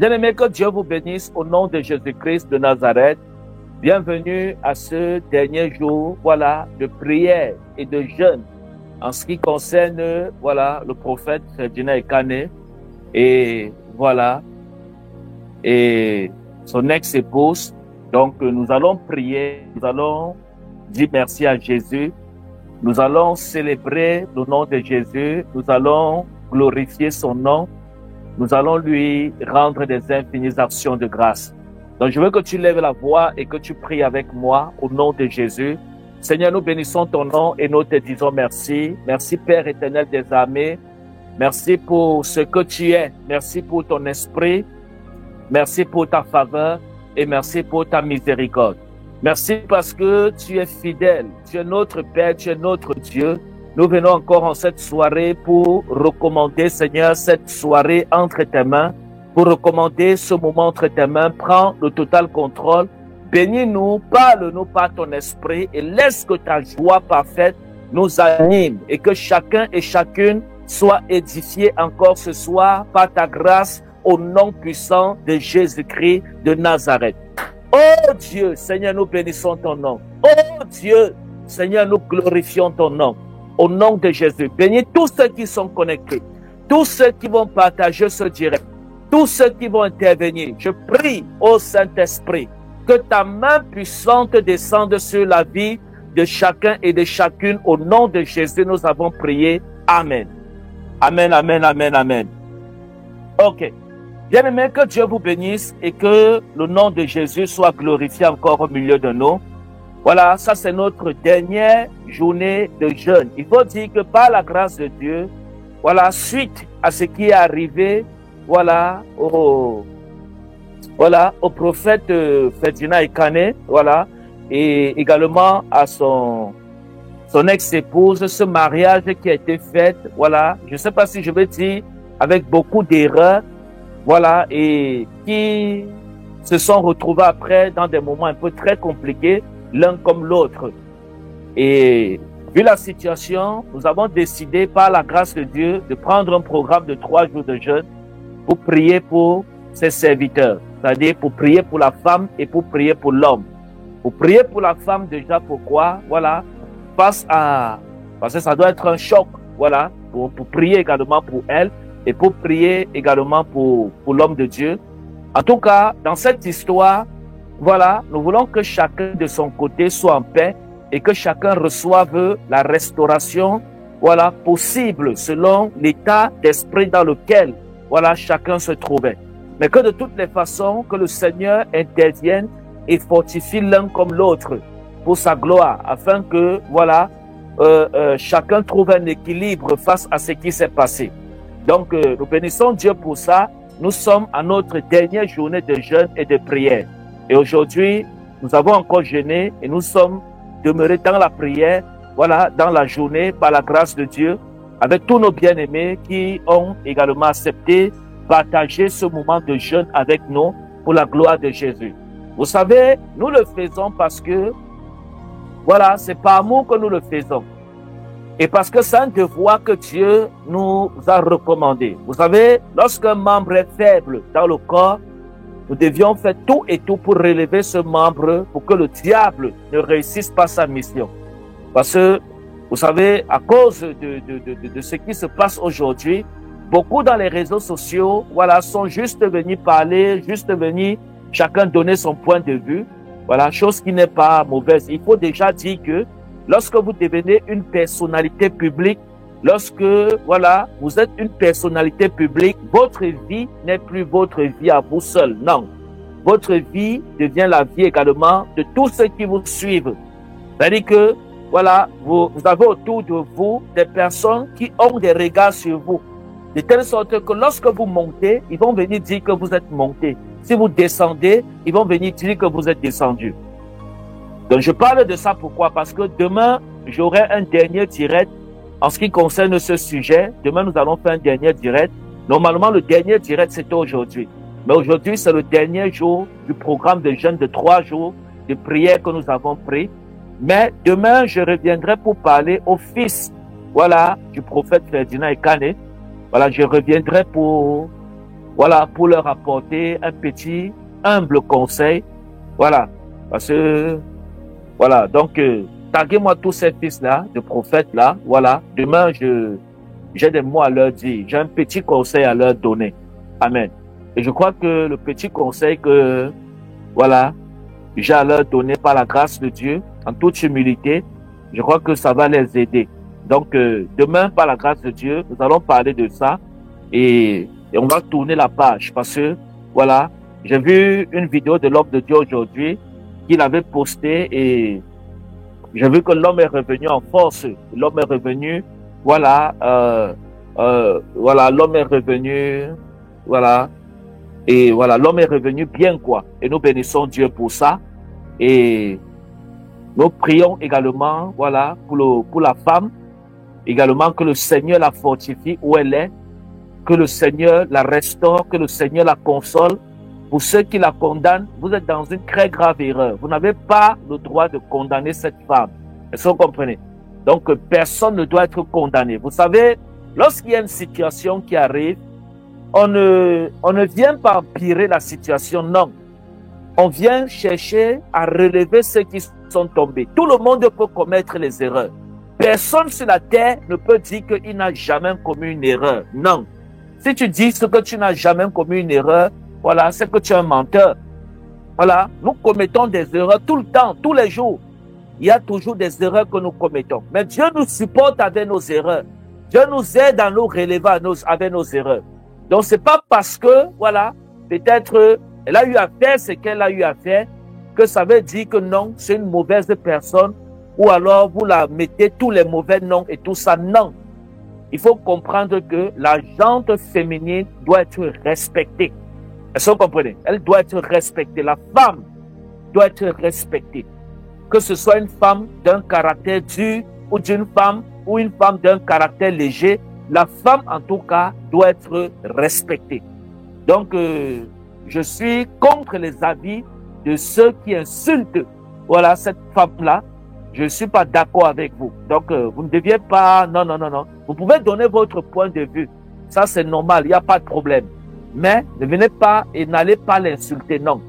Bien-aimés, que Dieu vous bénisse au nom de Jésus-Christ de Nazareth. Bienvenue à ce dernier jour, voilà, de prière et de jeûne en ce qui concerne, voilà, le prophète Ferdinand Ekane et voilà, et son ex-épouse. Donc, nous allons prier, nous allons dire merci à Jésus, nous allons célébrer le nom de Jésus, nous allons glorifier son nom, nous allons lui rendre des infinies actions de grâce. Donc, je veux que tu lèves la voix et que tu pries avec moi au nom de Jésus. Seigneur, nous bénissons ton nom et nous te disons merci. Merci, Père éternel des armées. Merci pour ce que tu es. Merci pour ton esprit. Merci pour ta faveur et merci pour ta miséricorde. Merci parce que tu es fidèle. Tu es notre Père, tu es notre Dieu. Nous venons encore en cette soirée pour recommander, Seigneur, cette soirée entre tes mains, pour recommander ce moment entre tes mains. Prends le total contrôle. Bénis-nous, parle-nous par ton esprit et laisse que ta joie parfaite nous anime et que chacun et chacune soit édifié encore ce soir par ta grâce au nom puissant de Jésus-Christ de Nazareth. Oh Dieu, Seigneur, nous bénissons ton nom. Oh Dieu, Seigneur, nous glorifions ton nom. Au nom de Jésus, bénis tous ceux qui sont connectés, tous ceux qui vont partager ce direct, tous ceux qui vont intervenir. Je prie au Saint-Esprit que ta main puissante descende sur la vie de chacun et de chacune. Au nom de Jésus, nous avons prié. Amen. Amen, amen, amen, amen. Ok. Bien-aimés, que Dieu vous bénisse et que le nom de Jésus soit glorifié encore au milieu de nous. Voilà, ça c'est notre dernière journée de jeûne. Il faut dire que par la grâce de Dieu, voilà, suite à ce qui est arrivé, voilà, au prophète Ferdinand Ekane, voilà, et également à son ex-épouse, ce mariage qui a été fait, voilà, je ne sais pas si je vais dire avec beaucoup d'erreurs, voilà, et qui se sont retrouvés après dans des moments un peu très compliqués, l'un comme l'autre. Et vu la situation, nous avons décidé par la grâce de Dieu de prendre un programme de 3 jours de jeûne pour prier pour ses serviteurs, c'est-à-dire pour prier pour la femme et pour prier pour l'homme. Pour prier pour la femme déjà, pourquoi? Voilà, parce que ça doit être un choc, voilà, pour prier également pour elle et pour prier également pour l'homme de Dieu. En tout cas, dans cette histoire, voilà, nous voulons que chacun de son côté soit en paix et que chacun reçoive la restauration, voilà, possible selon l'état d'esprit dans lequel, voilà, chacun se trouvait. Mais que de toutes les façons, que le Seigneur intervienne et fortifie l'un comme l'autre pour sa gloire, afin que, voilà, chacun trouve un équilibre face à ce qui s'est passé. Donc, nous bénissons Dieu pour ça. Nous sommes à notre dernière journée de jeûne et de prière. Et aujourd'hui, nous avons encore jeûné et nous sommes demeurés dans la prière, voilà, dans la journée, par la grâce de Dieu, avec tous nos bien-aimés qui ont également accepté partager ce moment de jeûne avec nous pour la gloire de Jésus. Vous savez, nous le faisons parce que, voilà, c'est par amour que nous le faisons. Et parce que c'est un devoir que Dieu nous a recommandé. Vous savez, lorsqu'un membre est faible dans le corps, nous devions faire tout et tout pour relever ce membre pour que le diable ne réussisse pas sa mission. Parce que, vous savez, à cause de ce qui se passe aujourd'hui, beaucoup dans les réseaux sociaux, voilà, sont juste venus parler, juste venus chacun donner son point de vue. Voilà, chose qui n'est pas mauvaise. Il faut déjà dire que lorsque vous devenez une personnalité publique, lorsque, voilà, vous êtes une personnalité publique, votre vie n'est plus votre vie à vous seul. Non. Votre vie devient la vie également de tous ceux qui vous suivent. C'est-à-dire que, voilà, vous avez autour de vous des personnes qui ont des regards sur vous. De telle sorte que lorsque vous montez, ils vont venir dire que vous êtes monté. Si vous descendez, ils vont venir dire que vous êtes descendu. Donc, je parle de ça pourquoi? Parce que demain, j'aurai un dernier direct en ce qui concerne ce sujet. Demain, nous allons faire un dernier direct. Normalement, le dernier direct, c'était aujourd'hui. Mais aujourd'hui, c'est le dernier jour du programme de jeûne de 3 jours de prière que nous avons pris. Mais demain, je reviendrai pour parler au fils, voilà, du prophète Ferdinand Ekane. Voilà, je reviendrai pour voilà, pour leur apporter un petit, humble conseil. Voilà, parce que, voilà, donc, taguez-moi tous ces fils-là, de prophètes-là, voilà. Demain, j'ai des mots à leur dire, j'ai un petit conseil à leur donner. Amen. Et je crois que le petit conseil que, voilà, j'ai à leur donner par la grâce de Dieu, en toute humilité, je crois que ça va les aider. Donc, demain, par la grâce de Dieu, nous allons parler de ça et on va tourner la page parce que, voilà, j'ai vu une vidéo de l'homme de Dieu aujourd'hui qu'il avait posté et j'ai vu que l'homme est revenu en force. L'homme est revenu, voilà, voilà, l'homme est revenu, voilà, et voilà, l'homme est revenu bien, quoi. Et nous bénissons Dieu pour ça. Et nous prions également, voilà, pour la femme, également que le Seigneur la fortifie où elle est, que le Seigneur la restaure, que le Seigneur la console. Pour ceux qui la condamnent, vous êtes dans une très grave erreur. Vous n'avez pas le droit de condamner cette femme. Est-ce que vous comprenez? Donc, personne ne doit être condamné. Vous savez, lorsqu'il y a une situation qui arrive, on ne vient pas empirer la situation, non. On vient chercher à relever ceux qui sont tombés. Tout le monde peut commettre les erreurs. Personne sur la terre ne peut dire qu'il n'a jamais commis une erreur. Non. Si tu dis ce que tu n'as jamais commis une erreur, voilà, c'est que tu es un menteur. Voilà, nous commettons des erreurs tout le temps, tous les jours. Il y a toujours des erreurs que nous commettons. Mais Dieu nous supporte avec nos erreurs. Dieu nous aide à nous relever avec nos erreurs. Donc, c'est pas parce que, voilà, peut-être elle a eu à faire ce qu'elle a eu à faire que ça veut dire que non, c'est une mauvaise personne ou alors vous la mettez tous les mauvais noms et tout ça. Non. Il faut comprendre que la gente féminine doit être respectée. Est-ce que vous comprenez? Elle doit être respectée. La femme doit être respectée. Que ce soit une femme d'un caractère dur ou d'une femme ou une femme d'un caractère léger, la femme en tout cas doit être respectée. Donc, je suis contre les avis de ceux qui insultent, voilà, cette femme-là. Je ne suis pas d'accord avec vous. Donc, vous ne deviez pas... Non, non, non, non. Vous pouvez donner votre point de vue. Ça, c'est normal. Il n'y a pas de problème. Mais ne venez pas et n'allez pas l'insulter. Non.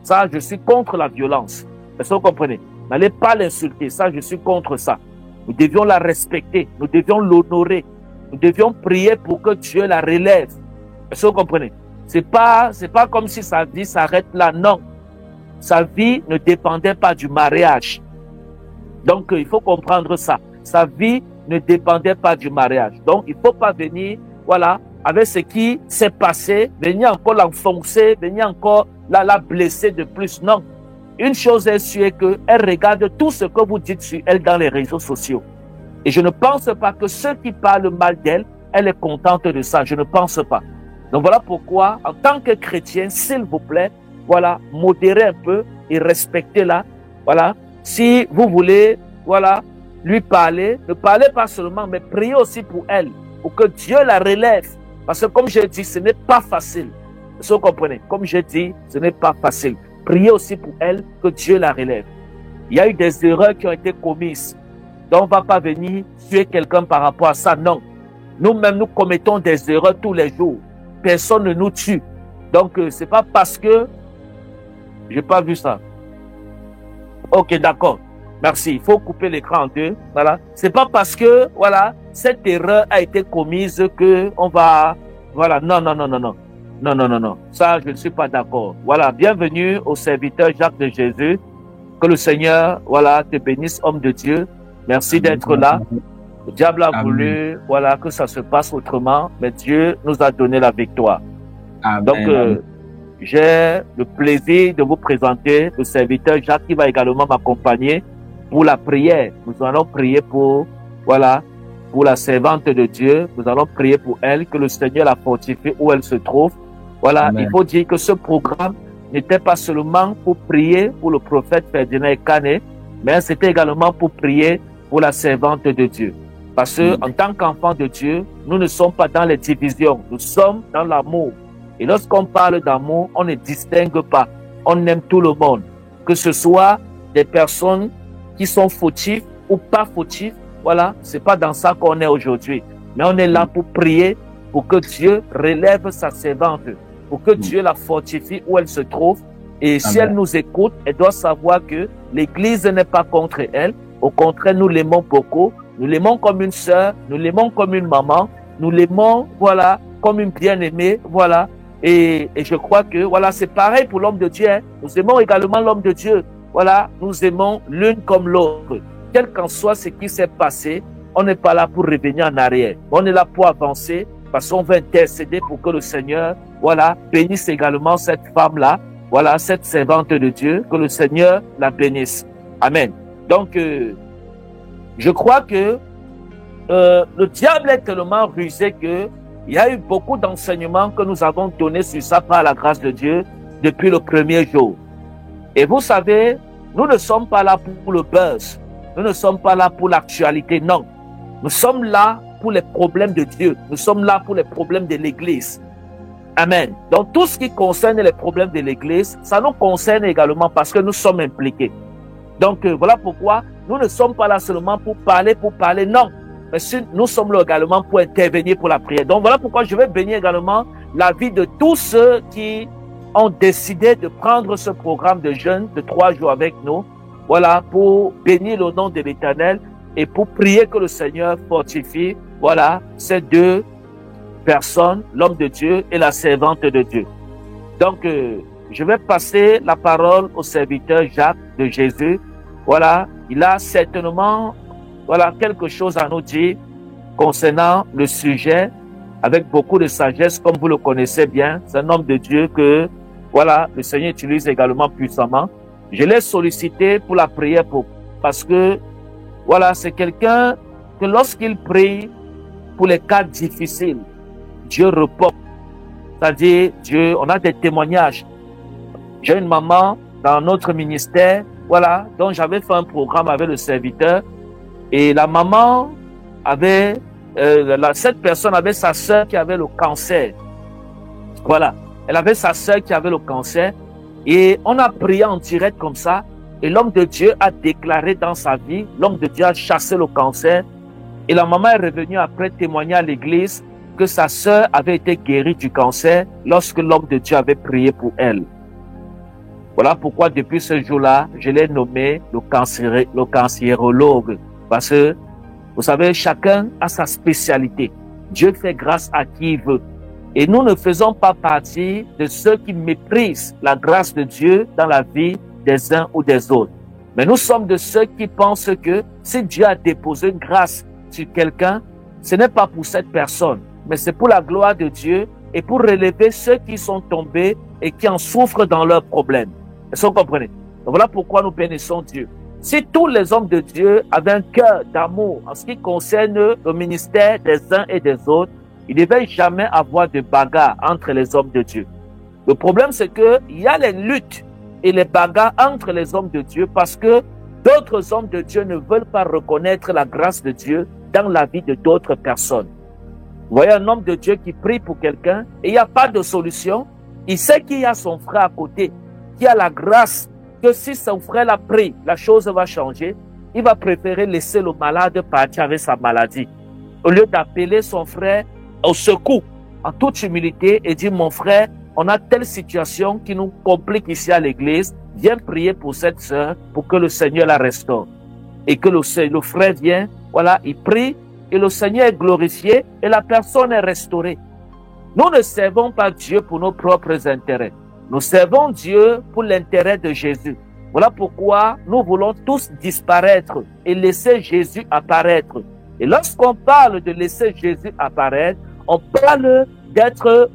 Ça, je suis contre la violence. Est-ce que vous comprenez? N'allez pas l'insulter. Ça, je suis contre ça. Nous devions la respecter. Nous devions l'honorer. Nous devions prier pour que Dieu la relève. Est-ce que vous comprenez? C'est pas comme si sa vie s'arrête là. Non. Sa vie ne dépendait pas du mariage. Donc, il faut comprendre ça. Sa vie ne dépendait pas du mariage. Donc, il ne faut pas venir, voilà, avec ce qui s'est passé, venir encore l'enfoncer, venir encore la blesser de plus. Non. Une chose est sûre, qu'elle regarde tout ce que vous dites sur elle dans les réseaux sociaux. Et je ne pense pas que ceux qui parlent mal d'elle, elle est contente de ça. Je ne pense pas. Donc, voilà pourquoi, en tant que chrétien, s'il vous plaît, voilà, modérez un peu et respectez-la. Voilà. Si vous voulez, voilà, lui parler, ne parlez pas seulement, mais priez aussi pour elle, pour que Dieu la relève. Parce que comme j'ai dit, ce n'est pas facile. Est-ce que vous comprenez? Comme j'ai dit, ce n'est pas facile. Priez aussi pour elle, que Dieu la relève. Il y a eu des erreurs qui ont été commises. Donc, on ne va pas venir tuer quelqu'un par rapport à ça. Non. Nous-mêmes, nous commettons des erreurs tous les jours. Personne ne nous tue. Donc, ce n'est pas parce que... Je n'ai pas vu ça. Ok, d'accord. Merci. Il faut couper l'écran en deux. Voilà. C'est pas parce que, voilà, cette erreur a été commise que on va, voilà. Non, non, non, non, non. Non, non, non, non. Ça, je ne suis pas d'accord. Voilà. Bienvenue au serviteur Jacques de Jésus. Que le Seigneur, voilà, te bénisse, homme de Dieu. Merci d'être là. Le diable a voulu, voilà, que ça se passe autrement, mais Dieu nous a donné la victoire. Amen. Donc, j'ai le plaisir de vous présenter le serviteur Jacques qui va également m'accompagner pour la prière. Nous allons prier pour, voilà, pour la servante de Dieu. Nous allons prier pour elle, que le Seigneur la fortifie où elle se trouve. Voilà, amen. Il faut dire que ce programme n'était pas seulement pour prier pour le prophète Ferdinand Ekane, mais c'était également pour prier pour la servante de Dieu. Parce que, en tant qu'enfants de Dieu, nous ne sommes pas dans les divisions, nous sommes dans l'amour. Et lorsqu'on parle d'amour, on ne distingue pas. On aime tout le monde. Que ce soit des personnes qui sont fautifs ou pas fautifs, voilà, c'est pas dans ça qu'on est aujourd'hui. Mais on est là pour prier pour que Dieu relève sa servante. pour que Dieu la fortifie où elle se trouve. Et si Amen. elle nous écoute, elle doit savoir que l'Église n'est pas contre elle. Au contraire, nous l'aimons beaucoup. Nous l'aimons comme une sœur, nous l'aimons comme une maman, nous l'aimons, voilà, comme une bien-aimée, voilà. Et je crois que, voilà, c'est pareil pour l'homme de Dieu. Hein. Nous aimons également l'homme de Dieu. Voilà, nous aimons l'une comme l'autre. Quel qu'en soit ce qui s'est passé, on n'est pas là pour revenir en arrière. On est là pour avancer parce qu'on veut intercéder pour que le Seigneur, voilà, bénisse également cette femme-là, voilà, cette servante de Dieu, que le Seigneur la bénisse. Amen. Donc, je crois que le diable est tellement rusé que il y a eu beaucoup d'enseignements que nous avons donnés sur ça par la grâce de Dieu depuis le premier jour. Et vous savez, nous ne sommes pas là pour le buzz. Nous ne sommes pas là pour l'actualité, non. Nous sommes là pour les problèmes de Dieu. Nous sommes là pour les problèmes de l'Église. Amen. Donc, tout ce qui concerne les problèmes de l'Église, ça nous concerne également parce que nous sommes impliqués. Donc, voilà pourquoi nous ne sommes pas là seulement pour parler, non. Mais nous sommes là également pour intervenir pour la prière. Donc, voilà pourquoi je vais bénir également la vie de tous ceux qui ont décidé de prendre ce programme de jeûne de 3 jours avec nous. Voilà, pour bénir le nom de l'Éternel et pour prier que le Seigneur fortifie, voilà, ces deux personnes, l'homme de Dieu et la servante de Dieu. Donc, je vais passer la parole au serviteur Jacques de Jésus. Voilà, il a certainement, voilà, quelque chose à nous dire concernant le sujet avec beaucoup de sagesse, comme vous le connaissez bien. C'est un homme de Dieu que, voilà, le Seigneur utilise également puissamment. Je l'ai sollicité pour la prière parce que, voilà, c'est quelqu'un que lorsqu'il prie pour les cas difficiles, Dieu répond. C'est-à-dire, Dieu, on a des témoignages. J'ai une maman dans notre ministère, voilà, dont j'avais fait un programme avec le serviteur. Et la maman avait, cette personne avait sa sœur qui avait le cancer. Voilà, elle avait sa sœur qui avait le cancer. Et on a prié en direct comme ça. Et l'homme de Dieu a déclaré dans sa vie, l'homme de Dieu a chassé le cancer. Et la maman est revenue après témoigner à l'église que sa sœur avait été guérie du cancer lorsque l'homme de Dieu avait prié pour elle. Voilà pourquoi depuis ce jour-là, je l'ai nommé le cancérologue. Parce que, vous savez, chacun a sa spécialité. Dieu fait grâce à qui il veut. Et nous ne faisons pas partie de ceux qui méprisent la grâce de Dieu dans la vie des uns ou des autres. Mais nous sommes de ceux qui pensent que si Dieu a déposé une grâce sur quelqu'un, ce n'est pas pour cette personne, mais c'est pour la gloire de Dieu et pour relever ceux qui sont tombés et qui en souffrent dans leurs problèmes. Est-ce que vous comprenez? Donc voilà pourquoi nous bénissons Dieu. Si tous les hommes de Dieu avaient un cœur d'amour en ce qui concerne le ministère des uns et des autres, il ne devait jamais avoir de bagarre entre les hommes de Dieu. Le problème, c'est qu'il y a les luttes et les bagarres entre les hommes de Dieu parce que d'autres hommes de Dieu ne veulent pas reconnaître la grâce de Dieu dans la vie de d'autres personnes. Vous voyez un homme de Dieu qui prie pour quelqu'un et il n'y a pas de solution. Il sait qu'il y a son frère à côté, qui a la grâce que si son frère l'a pris, la chose va changer. Il va préférer laisser le malade partir avec sa maladie au lieu d'appeler son frère au secours en toute humilité et dire: mon frère, on a telle situation qui nous complique ici à l'église, viens prier pour cette sœur pour que le Seigneur la restaure. Et que le frère vient, voilà, il prie et le Seigneur est glorifié et la personne est restaurée. Nous ne servons pas Dieu pour nos propres intérêts. Nous servons Dieu pour l'intérêt de Jésus. Voilà pourquoi nous voulons tous disparaître et laisser Jésus apparaître. Et lorsqu'on parle de laisser Jésus apparaître, on parle d'être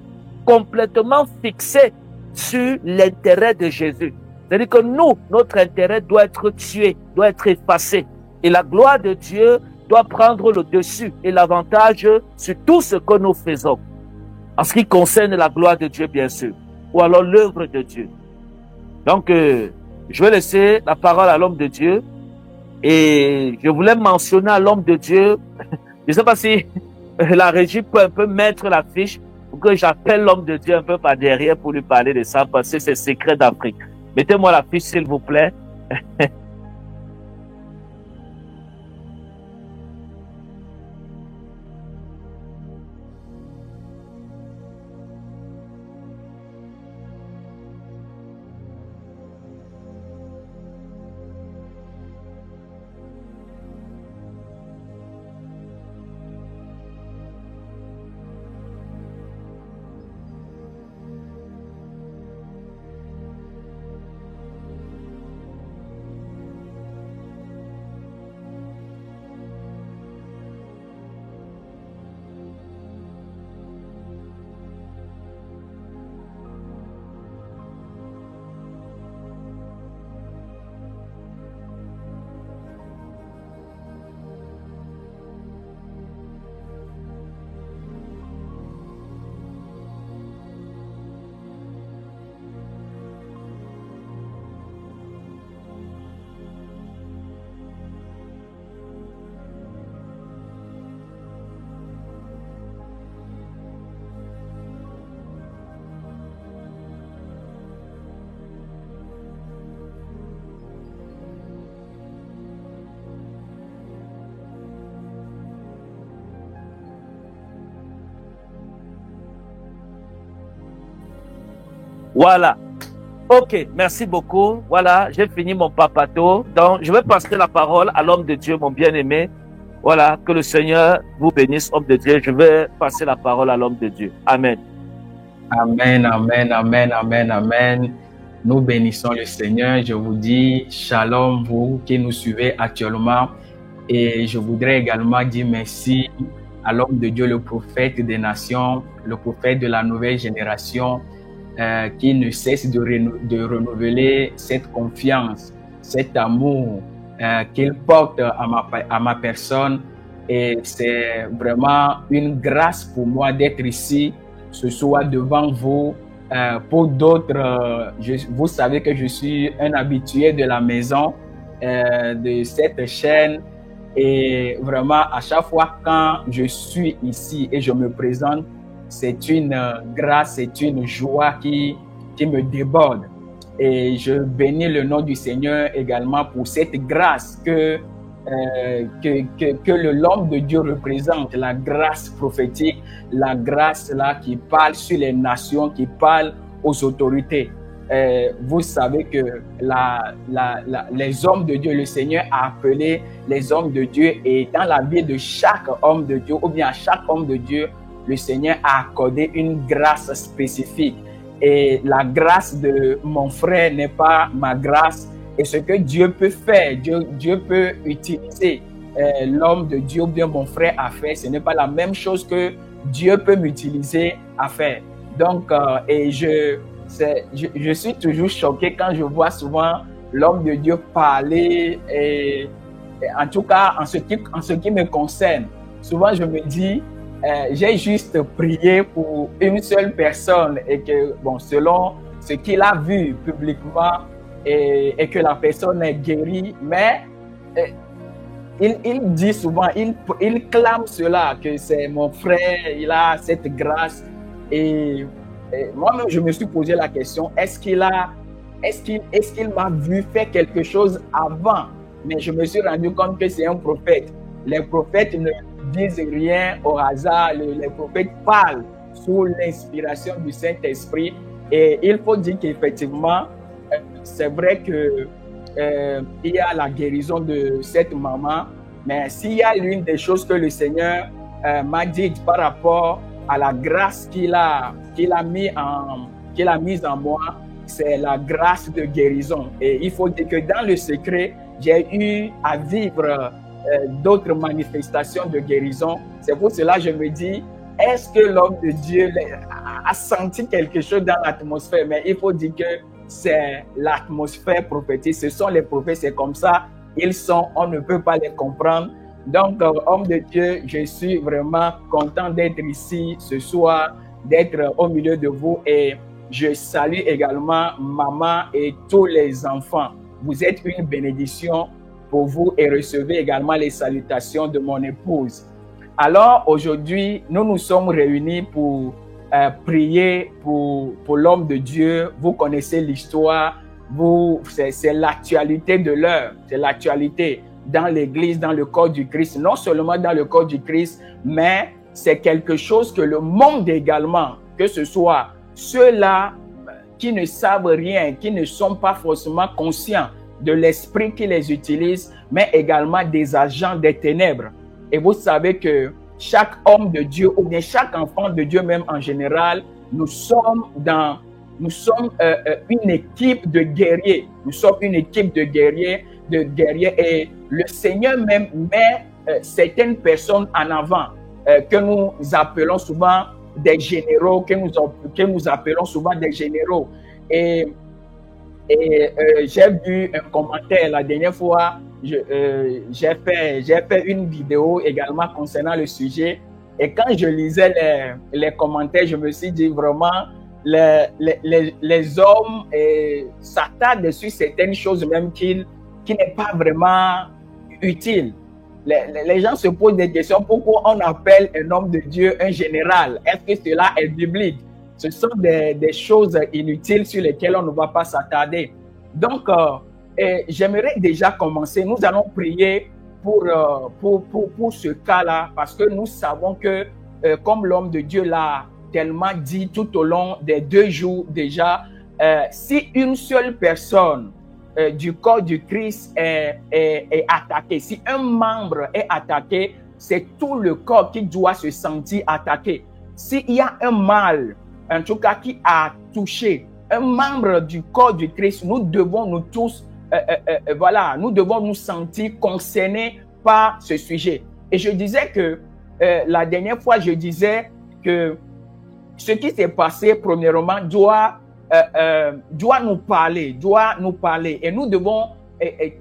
complètement fixé sur l'intérêt de Jésus. C'est-à-dire que nous, notre intérêt doit être tué, doit être effacé. Et la gloire de Dieu doit prendre le dessus et l'avantage sur tout ce que nous faisons. En ce qui concerne la gloire de Dieu, bien sûr, ou alors l'œuvre de Dieu. Donc, je vais laisser la parole à l'homme de Dieu. Et je voulais mentionner à l'homme de Dieu, je ne sais pas si la régie peut un peu mettre la fiche pour que j'appelle l'homme de Dieu un peu par derrière pour lui parler de ça, parce que c'est secret d'Afrique. Mettez-moi la fiche, s'il vous plaît. Voilà. Ok, merci beaucoup. Voilà, j'ai fini mon papato. Donc, je vais passer la parole à l'homme de Dieu, mon bien-aimé. Voilà, que le Seigneur vous bénisse, homme de Dieu. Je vais passer la parole à l'homme de Dieu. Amen. Amen, amen, amen, amen, amen. Nous bénissons le Seigneur. Je vous dis shalom, vous qui nous suivez actuellement. Et je voudrais également dire merci à l'homme de Dieu, le prophète des nations, le prophète de la nouvelle génération, qui ne cesse de renouveler cette confiance, cet amour qu'il porte à ma personne. Et c'est vraiment une grâce pour moi d'être ici ce soir devant vous. Pour d'autres, vous savez que je suis un habitué de la maison, de cette chaîne. Et vraiment, à chaque fois quand je suis ici et je me présente, c'est une grâce, c'est une joie qui me déborde. Et je bénis le nom du Seigneur également pour cette grâce que l'homme de Dieu représente, la grâce prophétique, la grâce là qui parle sur les nations, qui parle aux autorités. Vous savez que les hommes de Dieu, le Seigneur a appelé les hommes de Dieu, et dans la vie de chaque homme de Dieu, ou bien à chaque homme de Dieu, le Seigneur a accordé une grâce spécifique. Et la grâce de mon frère n'est pas ma grâce. Et ce que Dieu peut faire, Dieu peut utiliser l'homme de Dieu ou bien mon frère à faire, ce n'est pas la même chose que Dieu peut m'utiliser à faire. Donc, et je suis toujours choqué quand je vois souvent l'homme de Dieu parler, et en tout cas, en ce qui me concerne, souvent je me dis, j'ai juste prié pour une seule personne, et que, bon, selon ce qu'il a vu publiquement, et que la personne est guérie, mais il dit souvent, il clame cela, que c'est mon frère, il a cette grâce. Et moi-même, je me suis posé la question, est-ce qu'il m'a vu faire quelque chose avant? Mais je me suis rendu compte que c'est un prophète. Les prophètes ne disent rien au hasard. Les prophètes parlent sous l'inspiration du Saint-Esprit. Et il faut dire qu'effectivement, c'est vrai que il y a la guérison de cette maman, mais s'il y a l'une des choses que le Seigneur m'a dit par rapport à la grâce qu'il a mise en moi, c'est la grâce de guérison. Et il faut dire que dans le secret, j'ai eu à vivre d'autres manifestations de guérison. C'est pour cela que je me dis, est-ce que l'homme de Dieu a senti quelque chose dans l'atmosphère? Mais il faut dire que c'est l'atmosphère prophétique. Ce sont les prophètes, c'est comme ça. Ils sont, on ne peut pas les comprendre. Donc, homme de Dieu, je suis vraiment content d'être ici ce soir, d'être au milieu de vous, et je salue également maman et tous les enfants. Vous êtes une bénédiction pour vous, et recevez également les salutations de mon épouse. Alors, aujourd'hui, nous nous sommes réunis pour prier pour l'homme de Dieu. Vous connaissez l'histoire, c'est l'actualité de l'heure, c'est l'actualité dans l'Église, dans le corps du Christ, non seulement dans le corps du Christ, mais c'est quelque chose que le monde également, que ce soit ceux-là qui ne savent rien, qui ne sont pas forcément conscients de l'esprit qui les utilise, mais également des agents des ténèbres. Et vous savez que chaque homme de Dieu, ou bien chaque enfant de Dieu même en général, nous sommes une équipe de guerriers. Nous sommes une équipe de guerriers, et le Seigneur même met certaines personnes en avant, que nous appelons souvent des généraux, que nous appelons souvent des généraux. Et j'ai vu un commentaire la dernière fois. J'ai fait une vidéo également concernant le sujet, et quand je lisais les commentaires, je me suis dit vraiment, les hommes s'attardent sur certaines choses même qui n'est pas vraiment utile. Les gens se posent des questions. Pourquoi on appelle un homme de Dieu un général? Est-ce que cela est biblique? Ce sont des choses inutiles sur lesquelles on ne va pas s'attarder. Donc, j'aimerais déjà commencer. Nous allons prier pour ce cas-là, parce que nous savons que, comme l'homme de Dieu l'a tellement dit tout au long des 2 jours déjà, si une seule personne du corps du Christ est attaquée, si un membre est attaqué, c'est tout le corps qui doit se sentir attaqué. S'il y a un mal, en tout cas qui a touché un membre du corps du Christ, nous devons nous tous, voilà, nous devons nous sentir concernés par ce sujet. Et je disais que la dernière fois, je disais que ce qui s'est passé, premièrement, doit nous parler, et nous devons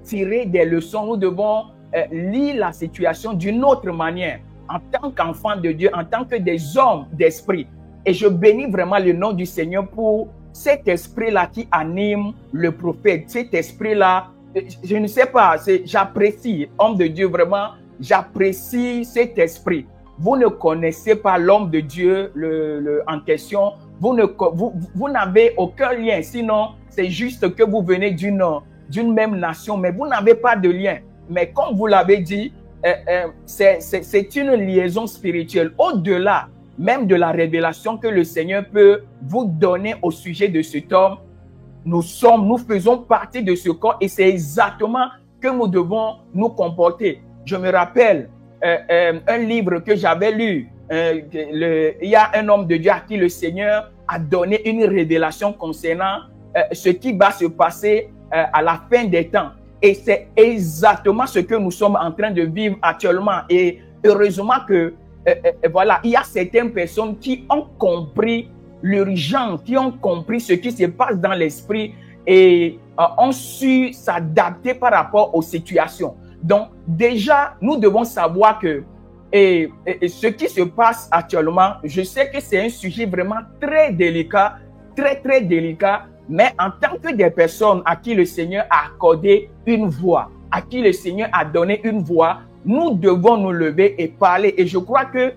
tirer des leçons, nous devons lire la situation d'une autre manière, en tant qu'enfants de Dieu, en tant que des hommes d'esprit. Et je bénis vraiment le nom du Seigneur pour cet esprit-là qui anime le prophète, cet esprit-là, je ne sais pas, j'apprécie, homme de Dieu, vraiment, j'apprécie cet esprit. Vous ne connaissez pas l'homme de Dieu en question, vous n'avez aucun lien, sinon c'est juste que vous venez d'une même nation, mais vous n'avez pas de lien. Mais comme vous l'avez dit, c'est une liaison spirituelle, au-delà même de la révélation que le Seigneur peut vous donner au sujet de cet homme. Nous faisons partie de ce corps et c'est exactement que nous devons nous comporter. Je me rappelle un livre que j'avais lu. Il y a un homme de Dieu à qui le Seigneur a donné une révélation concernant ce qui va se passer à la fin des temps. Et c'est exactement ce que nous sommes en train de vivre actuellement. Et heureusement que voilà, il y a certaines personnes qui ont compris l'urgence, qui ont compris ce qui se passe dans l'esprit et ont su s'adapter par rapport aux situations. Donc, déjà, nous devons savoir que ce qui se passe actuellement, je sais que c'est un sujet vraiment très délicat, très délicat, mais en tant que des personnes à qui le Seigneur a accordé une voix, à qui le Seigneur a donné une voix, nous devons nous lever et parler. Et je crois que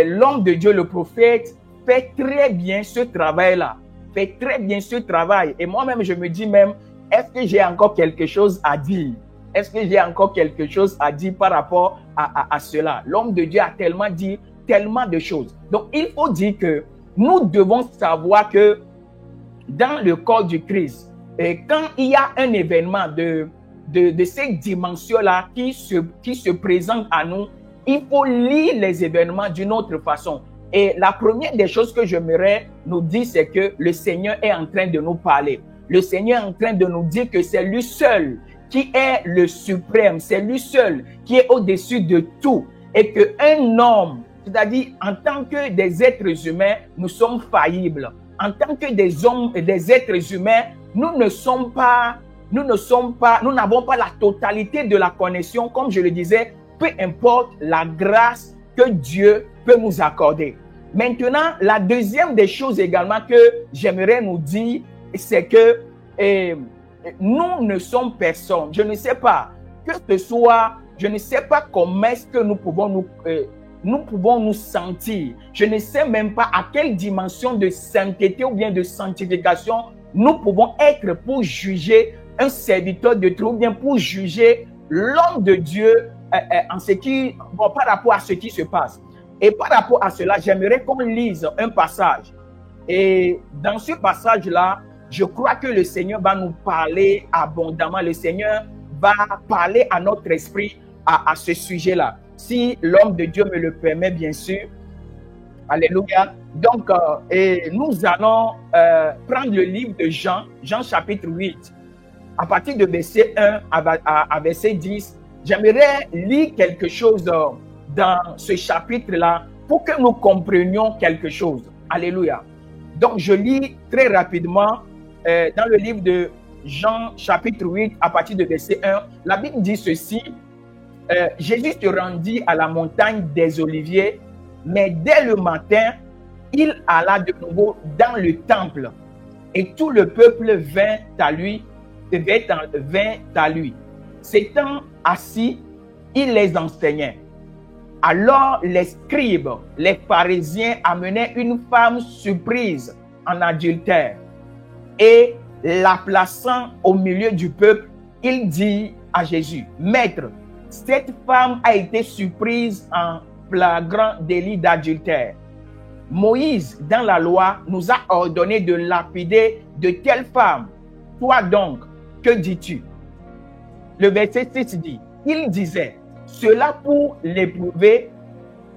l'homme de Dieu, le prophète, fait très bien ce travail-là. Fait très bien ce travail. Et moi-même, je me dis même, est-ce que j'ai encore quelque chose à dire? Est-ce que j'ai encore quelque chose à dire par rapport à cela? L'homme de Dieu a tellement dit tellement de choses. Donc, il faut dire que nous devons savoir que dans le corps du Christ, quand il y a un événement de cette dimension-là qui se présente à nous, il faut lire les événements d'une autre façon. Et la première des choses que j'aimerais nous dire, c'est que le Seigneur est en train de nous parler. Le Seigneur est en train de nous dire que c'est lui seul qui est le suprême, c'est lui seul qui est au-dessus de tout. Et qu'un homme, c'est-à-dire en tant que des êtres humains, nous sommes faillibles. En tant que des hommes et des êtres humains, nous n'avons pas la totalité de la connexion, comme je le disais, peu importe la grâce que Dieu peut nous accorder. Maintenant, la deuxième des choses également que j'aimerais nous dire, c'est que nous ne sommes personne. Je ne sais pas, je ne sais pas comment est-ce que nous pouvons nous sentir. Je ne sais même pas à quelle dimension de sainteté ou bien de sanctification nous pouvons être pour juger un serviteur de Dieu ou bien pour juger l'homme de Dieu par rapport à ce qui se passe. Et par rapport à cela, j'aimerais qu'on lise un passage. Et dans ce passage-là, je crois que le Seigneur va nous parler abondamment. Le Seigneur va parler à notre esprit à ce sujet-là. Si l'homme de Dieu me le permet, bien sûr. Alléluia. Donc, nous allons prendre le livre de Jean chapitre 8. À partir de verset 1 à verset 10, j'aimerais lire quelque chose dans ce chapitre-là pour que nous comprenions quelque chose. Alléluia. Donc, je lis très rapidement dans le livre de Jean chapitre 8 à partir de verset 1. La Bible dit ceci. Jésus se rendit à la montagne des Oliviers, mais dès le matin, il alla de nouveau dans le temple et tout le peuple vint à lui. S'étant assis, il les enseignait. Alors les scribes, les pharisiens amenaient une femme surprise en adultère et la plaçant au milieu du peuple, il dit à Jésus, « Maître, cette femme a été surprise en flagrant délit d'adultère. Moïse, dans la loi, nous a ordonné de lapider de telles femmes. Toi donc, que dis-tu? Le verset 6 dit, il disait, cela pour l'éprouver,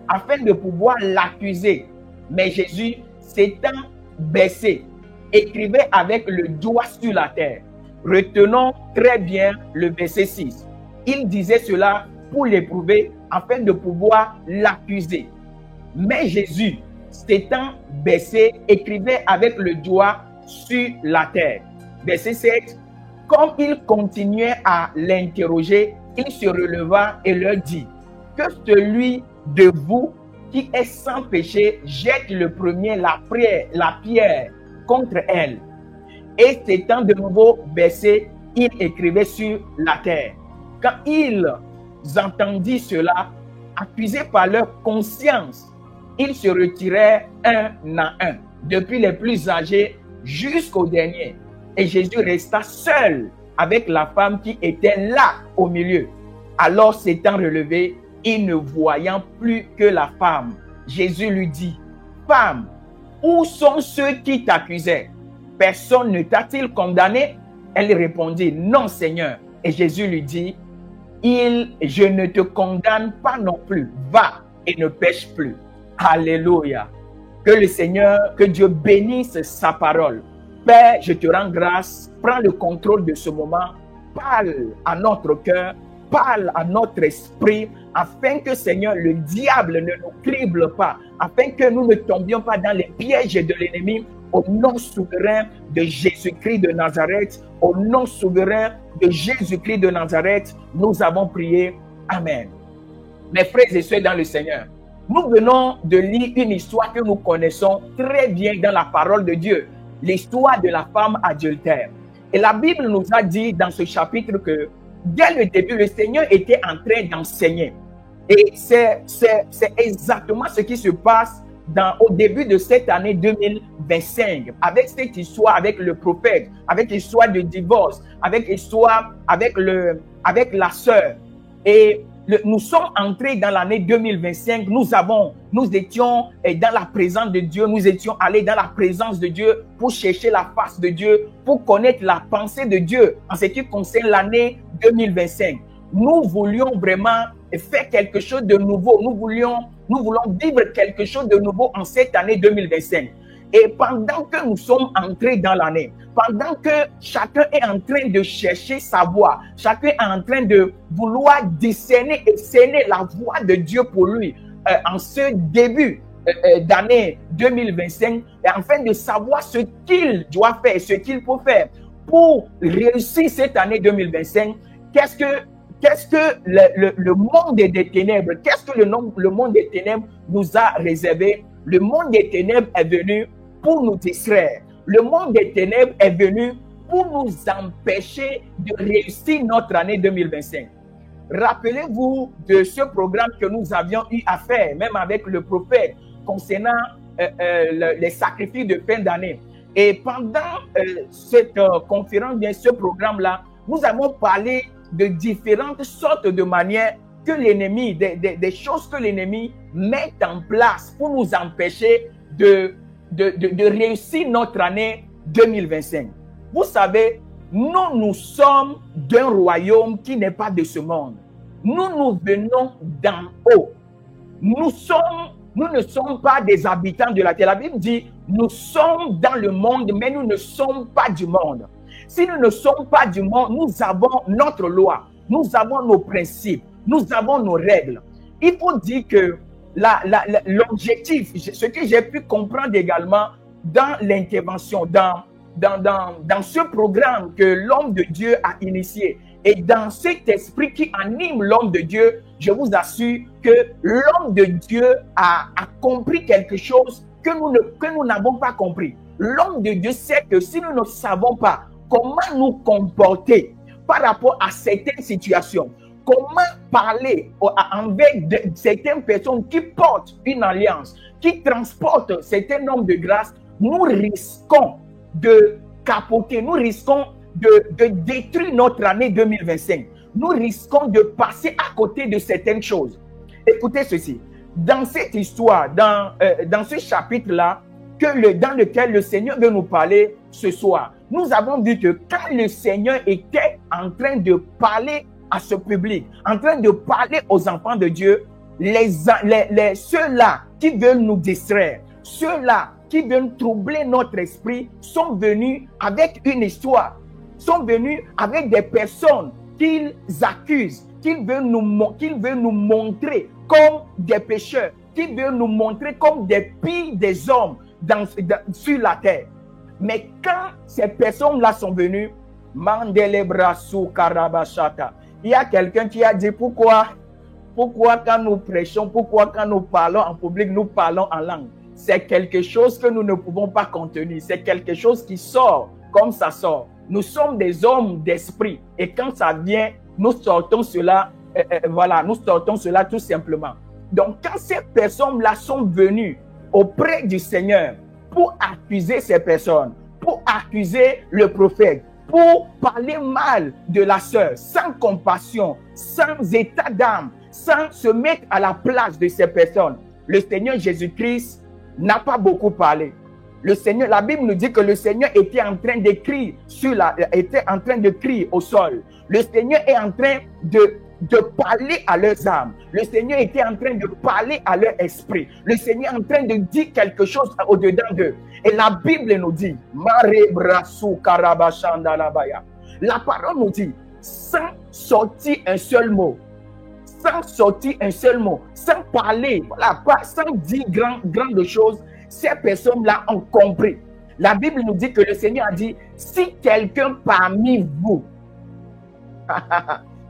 afin de pouvoir l'accuser. Mais Jésus, s'étant baissé, écrivait avec le doigt sur la terre. Retenons très bien le verset 6. Il disait cela pour l'éprouver, afin de pouvoir l'accuser. Mais Jésus, s'étant baissé, écrivait avec le doigt sur la terre. Verset 7. Comme il continuait à l'interroger, il se releva et leur dit, que celui de vous qui est sans péché jette le premier la pierre contre elle. Et s'étant de nouveau baissé, il écrivait sur la terre. Quand ils entendirent cela, accusés par leur conscience, ils se retirèrent un à un, depuis les plus âgés jusqu'au dernier. Et Jésus resta seul avec la femme qui était là au milieu. Alors s'étant relevé, et ne voyant plus que la femme, Jésus lui dit, femme, où sont ceux qui t'accusaient? Personne ne t'a-t-il condamné? Elle répondit, non Seigneur. Et Jésus lui dit, je ne te condamne pas non plus. Va et ne pêche plus. Alléluia. Que le Seigneur, que Dieu bénisse sa parole. Père, je te rends grâce. Prends le contrôle de ce moment. Parle à notre cœur. Parle à notre esprit. Afin que, Seigneur, le diable ne nous crible pas. Afin que nous ne tombions pas dans les pièges de l'ennemi. Au nom souverain de Jésus-Christ de Nazareth. Au nom souverain de Jésus-Christ de Nazareth. Nous avons prié. Amen. Mes frères et sœurs dans le Seigneur. Nous venons de lire une histoire que nous connaissons très bien dans la parole de Dieu. L'histoire de la femme adultère. Et la Bible nous a dit dans ce chapitre que dès le début, le Seigneur était en train d'enseigner. Et c'est exactement ce qui se passe au début de cette année 2025. Avec cette histoire, avec le prophète, avec l'histoire de divorce, avec l'histoire avec la sœur. Et nous sommes entrés dans l'année 2025, nous étions dans la présence de Dieu, nous étions allés dans la présence de Dieu pour chercher la face de Dieu, pour connaître la pensée de Dieu en ce qui concerne l'année 2025. Nous voulions vraiment faire quelque chose de nouveau, nous voulons vivre quelque chose de nouveau en cette année 2025. Et pendant que nous sommes entrés dans l'année, pendant que chacun est en train de chercher sa voie, chacun est en train de vouloir discerner et cerner la voie de Dieu pour lui en ce début d'année 2025, et afin de savoir ce qu'il doit faire, ce qu'il peut faire pour réussir cette année 2025, qu'est-ce que le monde des ténèbres, qu'est-ce que le monde des ténèbres nous a réservé? Le monde des ténèbres est venu pour nous distraire. Le monde des ténèbres est venu pour nous empêcher de réussir notre année 2025. Rappelez-vous de ce programme que nous avions eu à faire, même avec le prophète, concernant les sacrifices de fin d'année. Et pendant cette conférence, bien ce programme-là, nous avons parlé de différentes sortes de manières que l'ennemi, des choses que l'ennemi met en place pour nous empêcher de réussir notre année 2025. Vous savez, nous sommes d'un royaume qui n'est pas de ce monde. Nous venons d'en haut. Nous ne sommes pas des habitants de la terre. La Bible dit, nous sommes dans le monde, mais nous ne sommes pas du monde. Si nous ne sommes pas du monde, nous avons notre loi, nous avons nos principes, nous avons nos règles. Il faut dire que l'objectif, ce que j'ai pu comprendre également dans l'intervention, dans ce programme que l'homme de Dieu a initié, et dans cet esprit qui anime l'homme de Dieu, je vous assure que l'homme de Dieu a compris quelque chose que nous n'avons pas compris. L'homme de Dieu sait que si nous ne savons pas comment nous comporter par rapport à certaines situations, comment parler avec certaines personnes qui portent une alliance, qui transportent certains nombres de grâces, nous risquons de capoter, nous risquons de détruire notre année 2025. Nous risquons de passer à côté de certaines choses. Écoutez ceci. dans cette histoire, dans ce chapitre-là, dans lequel le Seigneur veut nous parler ce soir, nous avons vu que quand le Seigneur était en train de parler à ce public, en train de parler aux enfants de Dieu, ceux-là qui veulent nous distraire, ceux-là qui veulent troubler notre esprit, sont venus avec une histoire, sont venus avec des personnes qu'ils accusent, qu'ils veulent nous montrer comme des pécheurs, qu'ils veulent nous montrer comme des pires des hommes sur la terre. Mais quand ces personnes-là sont venues, il y a quelqu'un qui a dit pourquoi quand nous prêchons, pourquoi quand nous parlons en public, nous parlons en langue. C'est quelque chose que nous ne pouvons pas contenir. C'est quelque chose qui sort comme ça sort. Nous sommes des hommes d'esprit. Et quand ça vient, nous sortons cela, nous sortons cela tout simplement. Donc, quand ces personnes-là sont venues auprès du Seigneur pour accuser ces personnes, pour accuser le prophète, pour parler mal de la sœur, sans compassion, sans état d'âme, sans se mettre à la place de ces personnes, le Seigneur Jésus-Christ n'a pas beaucoup parlé. La Bible nous dit que le Seigneur était en train d'écrire au sol. Le Seigneur est en train de parler à leurs âmes. Le Seigneur était en train de parler à leur esprit. Le Seigneur est en train de dire quelque chose au-dedans d'eux. Et la Bible nous dit, la parole nous dit, sans sortir un seul mot, sans parler, sans dire grandes choses, ces personnes-là ont compris. La Bible nous dit que le Seigneur a dit, si quelqu'un parmi vous,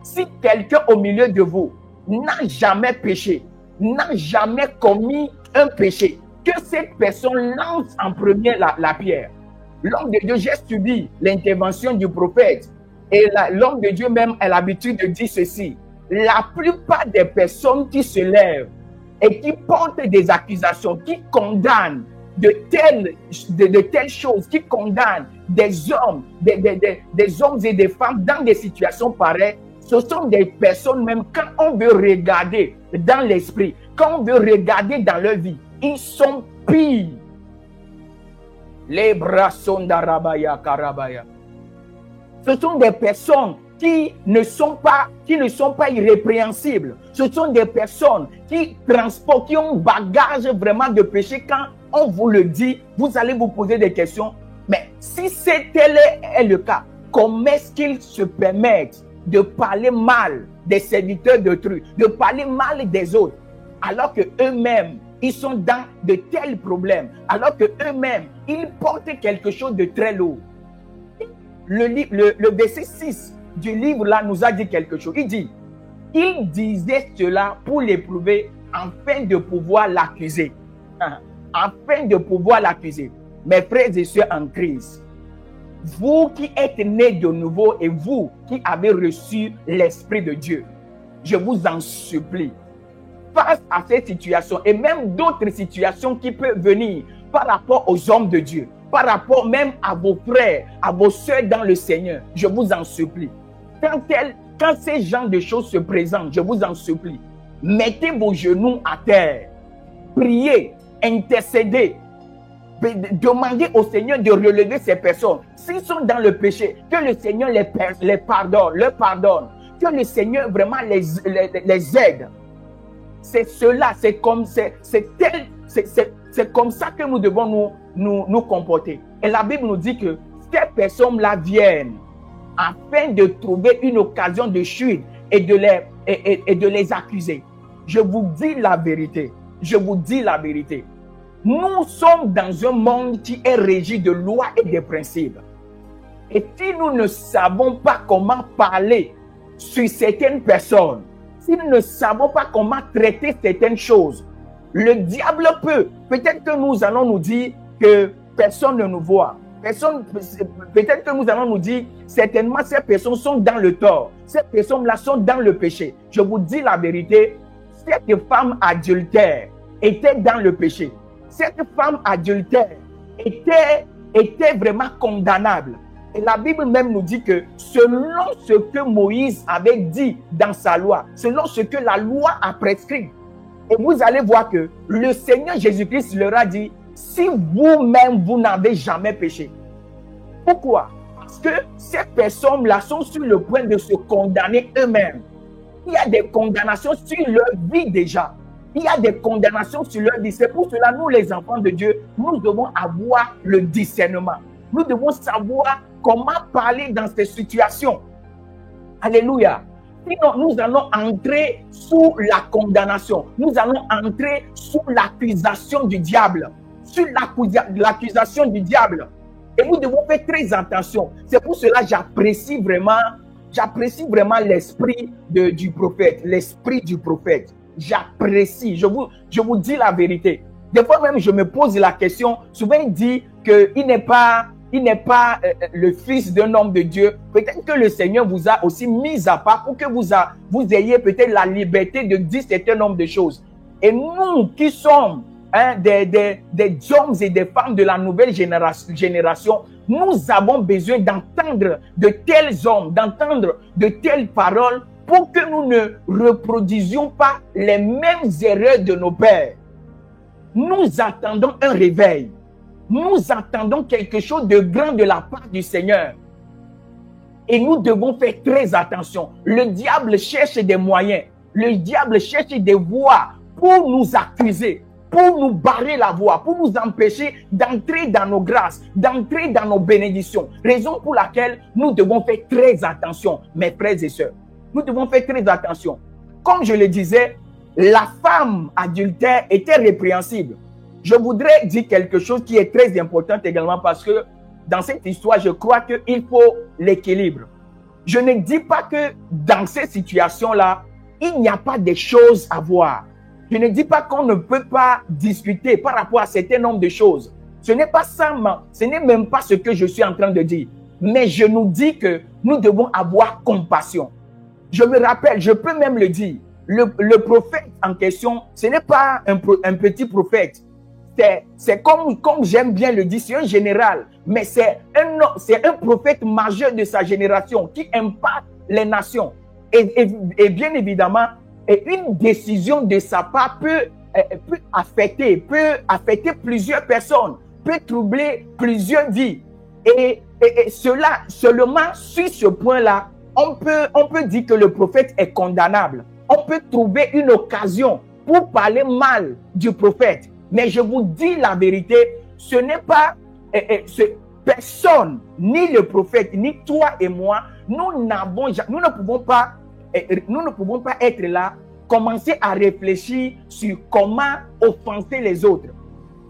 si quelqu'un au milieu de vous n'a jamais péché, n'a jamais commis un péché, que cette personne lance en premier la pierre. L'homme de Dieu, j'ai subi l'intervention du prophète et l'homme de Dieu même a l'habitude de dire ceci. La plupart des personnes qui se lèvent et qui portent des accusations, qui condamnent de telles choses, qui condamnent des hommes, des hommes et des femmes dans des situations pareilles, ce sont des personnes, même quand on veut regarder dans l'esprit, quand on veut regarder dans leur vie, ils sont pires. Les bras sont d'Arabaya, Karabaya. Ce sont des personnes qui ne sont pas irrépréhensibles. Ce sont des personnes qui transportent, qui ont un bagage vraiment de péché. Quand on vous le dit, vous allez vous poser des questions. Mais si tel est le cas, comment est-ce qu'ils se permettent de parler mal des serviteurs d'autrui, de parler mal des autres, alors que eux-mêmes, ils sont dans de tels problèmes, alors que eux-mêmes, ils portent quelque chose de très lourd. Le verset 6 du livre là nous a dit quelque chose. Il dit, il disait cela pour l'éprouver afin de pouvoir l'accuser. Afin de pouvoir l'accuser. Mes frères et sœurs en Christ, vous qui êtes nés de nouveau et vous qui avez reçu l'Esprit de Dieu, je vous en supplie, face à cette situation et même d'autres situations qui peuvent venir par rapport aux hommes de Dieu, par rapport même à vos frères, à vos sœurs dans le Seigneur, je vous en supplie. Quand ces genres de choses se présentent, je vous en supplie, mettez vos genoux à terre, priez, intercédez, demandez au Seigneur de relever ces personnes. S'ils sont dans le péché, que le Seigneur les pardonne, que le Seigneur vraiment les aide. C'est cela, c'est comme ça que nous devons nous comporter. Et la Bible nous dit que ces personnes-là viennent afin de trouver une occasion de chute et de les accuser. Je vous dis la vérité. Je vous dis la vérité. Nous sommes dans un monde qui est régi de lois et de principes. Et si nous ne savons pas comment parler sur certaines personnes, si nous ne savons pas comment traiter certaines choses, le diable peut-être que nous allons nous dire que personne ne nous voit. Peut-être que nous allons nous dire, certainement ces personnes sont dans le tort. Ces personnes-là sont dans le péché. Je vous dis la vérité, cette femme adultère était dans le péché. Cette femme adultère était vraiment condamnable. Et la Bible même nous dit que selon ce que Moïse avait dit dans sa loi, selon ce que la loi a prescrit, Et vous allez voir que le Seigneur Jésus-Christ leur a dit, si vous-même, vous n'avez jamais péché. Pourquoi? Parce que ces personnes-là sont sur le point de se condamner eux-mêmes. Il y a des condamnations sur leur vie déjà. Il y a des condamnations sur leur vie. C'est pour cela, nous les enfants de Dieu, nous devons avoir le discernement. Nous devons savoir comment parler dans ces situations. Alléluia. Sinon, nous allons entrer sous la condamnation. Nous allons entrer sous l'accusation du diable. Sur l'accusation du diable. Et nous devons faire très attention. C'est pour cela que j'apprécie vraiment l'esprit du prophète. L'esprit du prophète. J'apprécie. Je vous dis la vérité. Des fois même, je me pose la question. Souvent, il dit qu'il n'est pas le fils d'un homme de Dieu. Peut-être que le Seigneur vous a aussi mis à part pour que vous ayez peut-être la liberté de dire certains nombre de choses. Et nous qui sommes des hommes et des femmes de la nouvelle génération, nous avons besoin d'entendre de tels hommes, d'entendre de telles paroles pour que nous ne reproduisions pas les mêmes erreurs de nos pères. Nous attendons un réveil. Nous attendons quelque chose de grand de la part du Seigneur. Et nous devons faire très attention. Le diable cherche des moyens. Le diable cherche des voies pour nous accuser, pour nous barrer la voie, pour nous empêcher d'entrer dans nos grâces, d'entrer dans nos bénédictions. Raison pour laquelle nous devons faire très attention, mes frères et sœurs. Nous devons faire très attention. Comme je le disais, la femme adultère était répréhensible. Je voudrais dire quelque chose qui est très important également parce que dans cette histoire, je crois qu'il faut l'équilibre. Je ne dis pas que dans ces situations-là, il n'y a pas de choses à voir. Je ne dis pas qu'on ne peut pas discuter par rapport à un certain nombre de choses. Ce n'est pas ça, ce n'est même pas ce que je suis en train de dire. Mais je nous dis que nous devons avoir compassion. Je me rappelle, je peux même le dire, le prophète en question, ce n'est pas un petit prophète. C'est comme j'aime bien le dire, c'est un général, mais c'est un prophète majeur de sa génération qui impacte les nations. Et bien évidemment, une décision de sa part peut affecter plusieurs personnes, peut troubler plusieurs vies. Et cela, seulement sur ce point-là, on peut dire que le prophète est condamnable. On peut trouver une occasion pour parler mal du prophète. Mais je vous dis la vérité, ce n'est pas personne, ni le prophète, ni toi et moi, nous ne pouvons pas être là, commencer à réfléchir sur comment offenser les autres,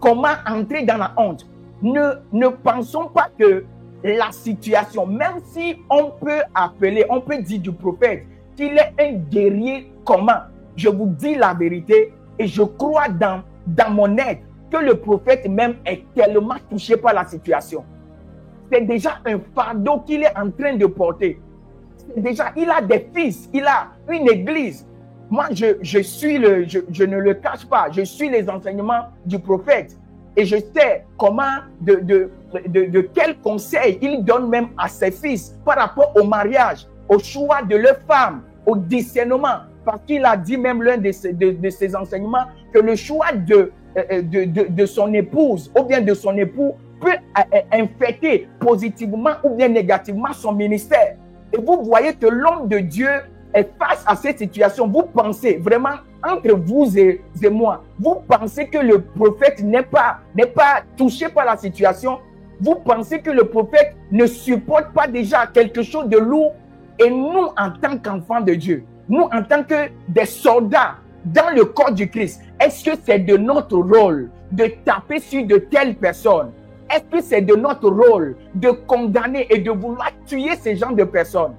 comment entrer dans la honte. Ne pensons pas que la situation, même si on peut dire du prophète qu'il est un guerrier commun, je vous dis la vérité et je crois dans mon être que le prophète même est tellement touché par la situation. C'est déjà un fardeau qu'il est en train de porter. Déjà, il a des fils, il a une église. Moi, je ne le cache pas, je suis les enseignements du prophète et je sais comment, de quels conseils il donne même à ses fils par rapport au mariage, au choix de leur femme, au discernement. Parce qu'il a dit même l'un de ses enseignements que le choix de son épouse ou bien de son époux peut infecter positivement ou bien négativement son ministère. Et vous voyez que l'homme de Dieu est face à cette situation. Vous pensez vraiment, entre vous et moi, vous pensez que le prophète n'est pas touché par la situation. Vous pensez que le prophète ne supporte pas déjà quelque chose de lourd. Et nous, en tant qu'enfants de Dieu, nous, en tant que des soldats dans le corps du Christ, est-ce que c'est de notre rôle de taper sur de telles personnes? Est-ce que c'est de notre rôle de condamner et de vouloir tuer ces gens de personnes?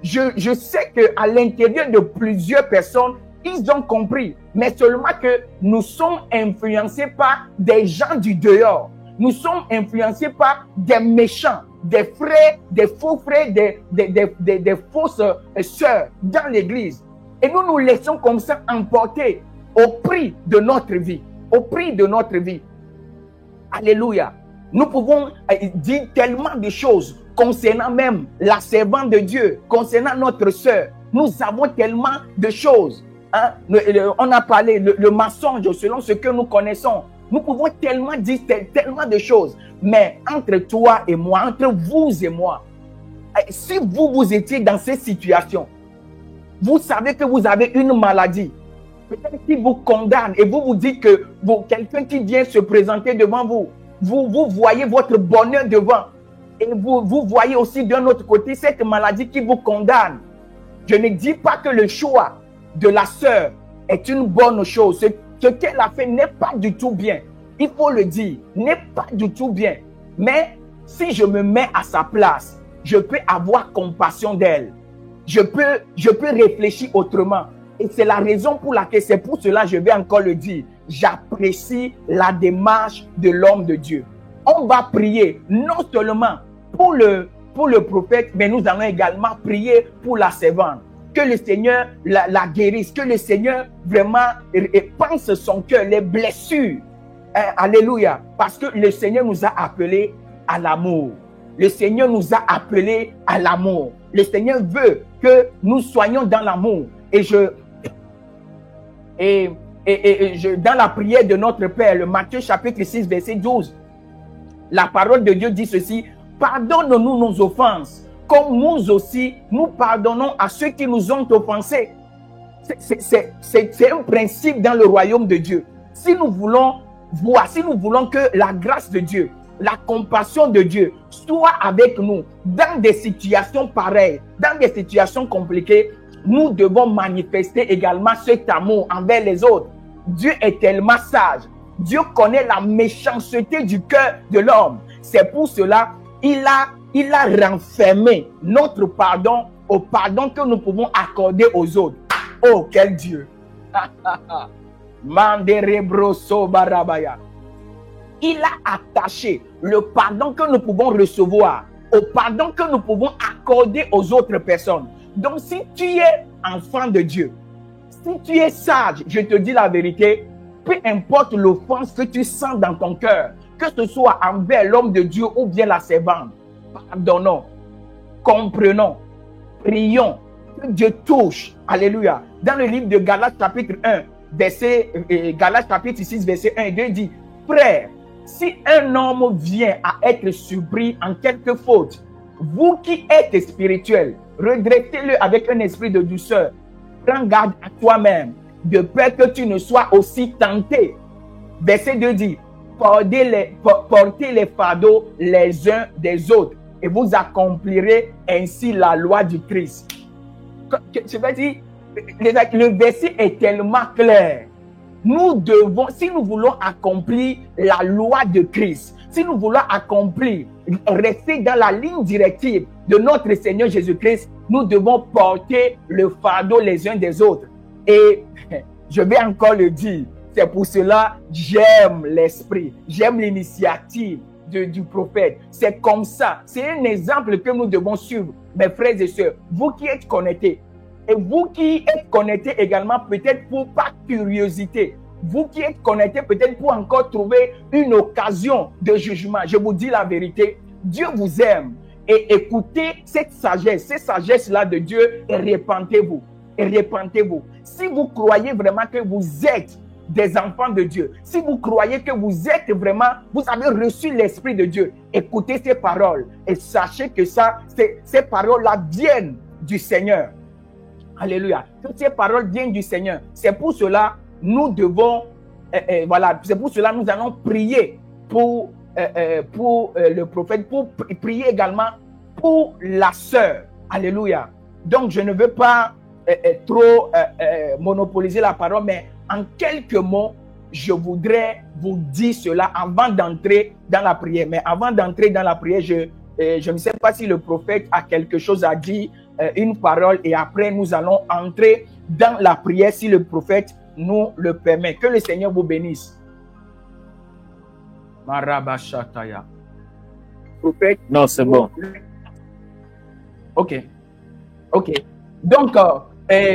Je sais qu'à l'intérieur de plusieurs personnes, ils ont compris, mais seulement que nous sommes influencés par des gens du dehors. Nous sommes influencés par des méchants, des frères, des faux frères, des fausses sœurs dans l'église. Et nous nous laissons comme ça emporter au prix de notre vie. Au prix de notre vie. Alléluia. Nous pouvons dire tellement de choses concernant même la servante de Dieu, concernant notre sœur. Nous avons tellement de choses. Hein? On a parlé, le mensonge selon ce que nous connaissons. Nous pouvons tellement dire tellement de choses. Mais entre toi et moi, entre vous et moi, si vous étiez dans cette situation, vous savez que vous avez une maladie. Peut-être qu'il vous condamne et vous dites que quelqu'un qui vient se présenter devant vous, vous voyez votre bonheur devant. Et vous voyez aussi d'un autre côté cette maladie qui vous condamne. Je ne dis pas que le choix de la sœur est une bonne chose. Ce qu'elle a fait n'est pas du tout bien. Il faut le dire, n'est pas du tout bien. Mais si je me mets à sa place, je peux avoir compassion d'elle. Je peux réfléchir autrement. Et c'est la raison pour laquelle, c'est pour cela, je vais encore le dire, j'apprécie la démarche de l'homme de Dieu. On va prier non seulement pour le prophète, mais nous allons également prier pour la servante. Que le Seigneur la guérisse, que le Seigneur vraiment pense son cœur, les blessures. Alléluia. Parce que le Seigneur nous a appelés à l'amour. Le Seigneur nous a appelés à l'amour. Le Seigneur veut que nous soyons dans l'amour. Et dans la prière de notre Père, le Matthieu chapitre 6, verset 12, la parole de Dieu dit ceci: pardonne-nous nos offenses, comme nous aussi, nous pardonnons à ceux qui nous ont offensés. C'est un principe dans le royaume de Dieu. Si nous voulons voir, si nous voulons que la grâce de Dieu, la compassion de Dieu soit avec nous dans des situations pareilles, dans des situations compliquées, nous devons manifester également cet amour envers les autres. Dieu est tellement sage. Dieu connaît la méchanceté du cœur de l'homme. C'est pour cela il a renfermé notre pardon au pardon que nous pouvons accorder aux autres. Oh, quel Dieu! Manderebroso barabaya. Il a attaché le pardon que nous pouvons recevoir au pardon que nous pouvons accorder aux autres personnes. Donc, si tu es enfant de Dieu, si tu es sage, je te dis la vérité, peu importe l'offense que tu sens dans ton cœur, que ce soit envers l'homme de Dieu ou bien la servante, pardonnons, comprenons, prions, que Dieu touche. Alléluia. Dans le livre de Galates chapitre 1, Galates chapitre 6, verset 1 et 2 dit: frère, si un homme vient à être surpris en quelque faute, vous qui êtes spirituels, redressez-le avec un esprit de douceur. Prends garde à toi-même, de peur que tu ne sois aussi tenté. Verset 2 dit: portez les fardeaux les uns des autres et vous accomplirez ainsi la loi du Christ. Je veux dire, le verset est tellement clair. Nous devons, si nous voulons accomplir la loi de Christ, si nous voulons accomplir, rester dans la ligne directive de notre Seigneur Jésus-Christ, nous devons porter le fardeau les uns des autres. Et je vais encore le dire, c'est pour cela que j'aime l'esprit, j'aime l'initiative du prophète. C'est comme ça, c'est un exemple que nous devons suivre, mes frères et sœurs. Vous qui êtes connectés, et vous qui êtes connectés également peut-être par curiosité, vous qui êtes connectés peut-être pour encore trouver une occasion de jugement. Je vous dis la vérité, Dieu vous aime. Et écoutez cette sagesse-là de Dieu et repentez-vous. Et repentez-vous. Si vous croyez vraiment que vous êtes des enfants de Dieu, si vous croyez que vous êtes vraiment, vous avez reçu l'Esprit de Dieu, écoutez ces paroles et sachez que ces paroles-là viennent du Seigneur. Alléluia. Toutes ces paroles viennent du Seigneur. C'est pour cela nous devons, c'est pour cela nous allons prier pour le prophète, pour prier également pour la sœur. Alléluia. Donc, je ne veux pas trop monopoliser la parole, mais en quelques mots, je voudrais vous dire cela avant d'entrer dans la prière. Mais avant d'entrer dans la prière, je ne sais pas si le prophète a quelque chose à dire, une parole, et après nous allons entrer dans la prière si le prophète nous le permet. Que le Seigneur vous bénisse. Marabashataya. Prophète. Non, c'est bon. Ok. Donc,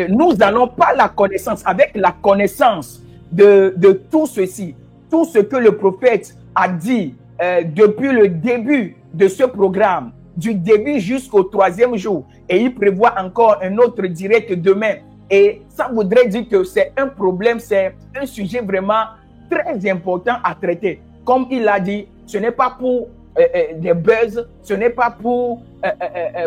nous allons par la connaissance, avec la connaissance de tout ceci, tout ce que le prophète a dit depuis le début de ce programme, du début jusqu'au 3e jour, et il prévoit encore un autre direct demain. Et ça voudrait dire que c'est un problème, c'est un sujet vraiment très important à traiter. Comme il a dit, ce n'est pas pour des buzz, ce n'est pas pour,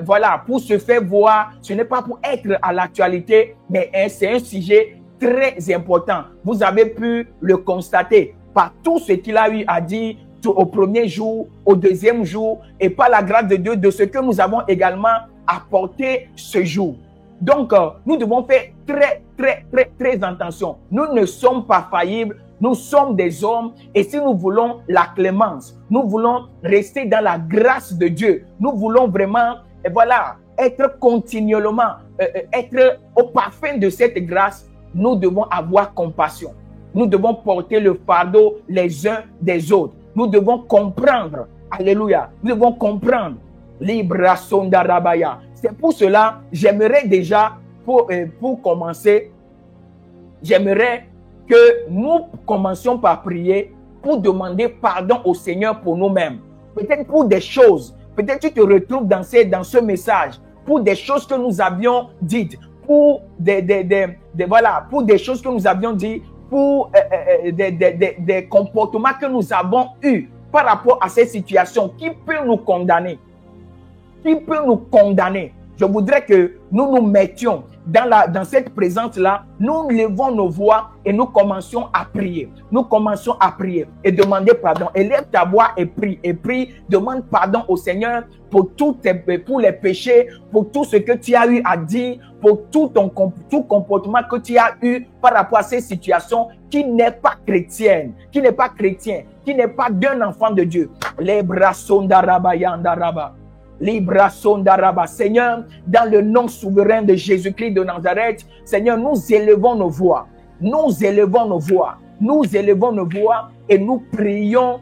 voilà, pour se faire voir, ce n'est pas pour être à l'actualité, mais c'est un sujet très important. Vous avez pu le constater par tout ce qu'il a eu à dire au premier jour, au deuxième jour, et par la grâce de Dieu, de ce que nous avons également apporté ce jour. Donc, nous devons faire très attention. Nous ne sommes pas faillibles, nous sommes des hommes, et si nous voulons la clémence, nous voulons rester dans la grâce de Dieu, nous voulons vraiment, voilà, être continuellement, être au parfum de cette grâce, nous devons avoir compassion. Nous devons porter le fardeau les uns des autres. Nous devons comprendre. Alléluia. Nous devons comprendre. Libra sonda rabaya. C'est pour cela, j'aimerais déjà, pour commencer, j'aimerais que nous commencions par prier pour demander pardon au Seigneur pour nous-mêmes. Peut-être pour des choses. Peut-être tu te retrouves dans ce message. Pour des choses que nous avions dites. Pour voilà, pour des choses que nous avions dites. Pour des comportements que nous avons eus par rapport à ces situations. Qui peut nous condamner? Qui peut nous condamner? Je voudrais que nous nous mettions dans cette présence-là, nous levons nos voix et nous commencions à prier. Nous commençons à prier et demander pardon. Élève ta voix et prie, demande pardon au Seigneur pour pour les péchés, pour tout ce que tu as eu à dire, pour tout comportement que tu as eu par rapport à ces situations qui n'est pas chrétienne, qui n'est pas chrétien, qui n'est pas d'un enfant de Dieu. Les bras sont d'Araba yandaraba. Libra sondaraba. Seigneur, dans le nom souverain de Jésus-Christ de Nazareth, Seigneur, nous élevons nos voix. Nous élevons nos voix. Nous élevons nos voix et nous prions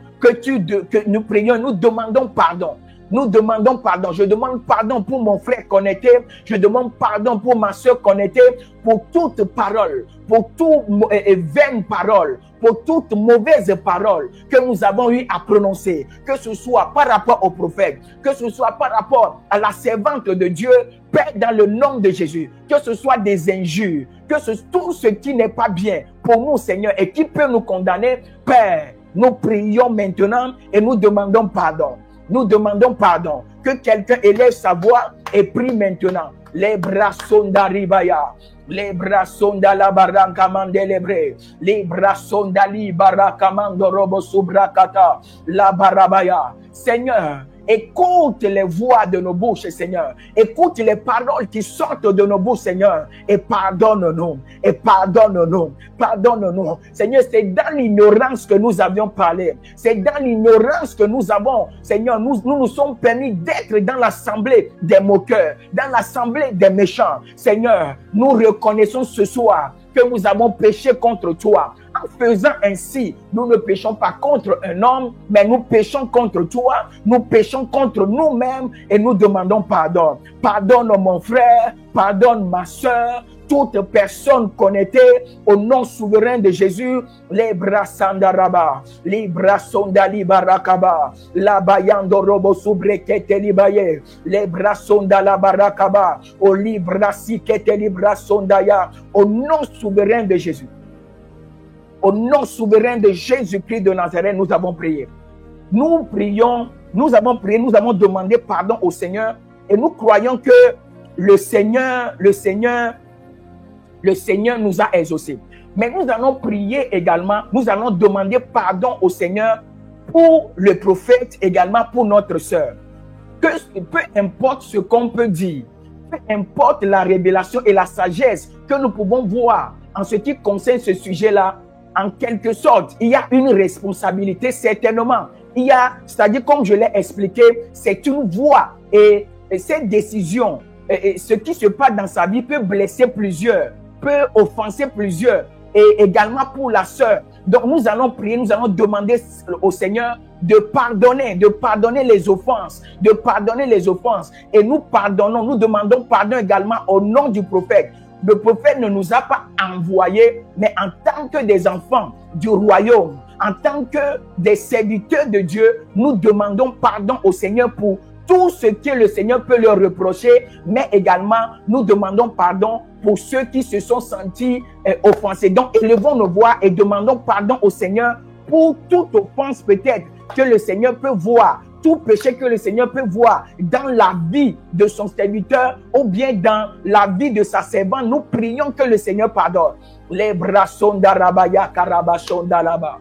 nous prions, nous demandons pardon. Nous demandons pardon. Je demande pardon pour mon frère connecté. Je demande pardon pour ma soeur connectée. Pour toute parole, pour toute vaine parole, pour toute mauvaise parole que nous avons eu à prononcer. Que ce soit par rapport au prophète, que ce soit par rapport à la servante de Dieu, Père, dans le nom de Jésus. Que ce soit des injures, tout ce qui n'est pas bien pour nous, Seigneur, et qui peut nous condamner, Père, nous prions maintenant et nous demandons pardon. Nous demandons pardon. Que quelqu'un élève sa voix et prie maintenant. Les bras sont d'Aribaya. Les bras sont d'Alabarankamandelebre. Les bras sont d'Alibaраkamandorobo subrakata. La barabaya. Seigneur, écoute les voix de nos bouches, Seigneur. Écoute les paroles qui sortent de nos bouches, Seigneur. Et pardonne-nous. Et pardonne-nous. Pardonne-nous. Seigneur, c'est dans l'ignorance que nous avions parlé. C'est dans l'ignorance que nous avons, Seigneur, nous sommes permis d'être dans l'assemblée des moqueurs, dans l'assemblée des méchants. Seigneur, nous reconnaissons ce soir que nous avons péché contre toi. En faisant ainsi, nous ne péchons pas contre un homme, mais nous péchons contre toi, nous péchons contre nous-mêmes et nous demandons pardon. Pardonne mon frère, pardonne ma soeur, toute personne connectée au nom souverain de Jésus. Les bras sandaraba, les bras sondali barakaba, la bayando robo subrekete libaye, les bras sondala barakaba, au libra sikete libra sondaya, au nom souverain de Jésus. Au nom souverain de Jésus-Christ de Nazareth, nous avons prié. Nous prions, nous avons prié, nous avons demandé pardon au Seigneur et nous croyons que le Seigneur nous a exaucés. Mais nous allons prier également, nous allons demander pardon au Seigneur pour le prophète, également pour notre sœur. Peu importe ce qu'on peut dire, peu importe la révélation et la sagesse que nous pouvons voir en ce qui concerne ce sujet-là, en quelque sorte, il y a une responsabilité certainement. C'est-à-dire, comme je l'ai expliqué, c'est une voie et cette décision, ce qui se passe dans sa vie peut blesser plusieurs, peut offenser plusieurs, et également pour la sœur. Donc nous allons prier, nous allons demander au Seigneur de pardonner les offenses, de pardonner les offenses. Et nous pardonnons, nous demandons pardon également au nom du prophète. Le prophète ne nous a pas envoyés, mais en tant que des enfants du royaume, en tant que des serviteurs de Dieu, nous demandons pardon au Seigneur pour tout ce que le Seigneur peut leur reprocher, mais également nous demandons pardon pour ceux qui se sont sentis offensés. Donc élevons nos voix et demandons pardon au Seigneur pour toute offense peut-être que le Seigneur peut voir, tout péché que le Seigneur peut voir dans la vie de son serviteur ou bien dans la vie de sa servante. Nous prions que le Seigneur pardonne. Les bras sont d'Arabaya, Karabashon d'Alaba.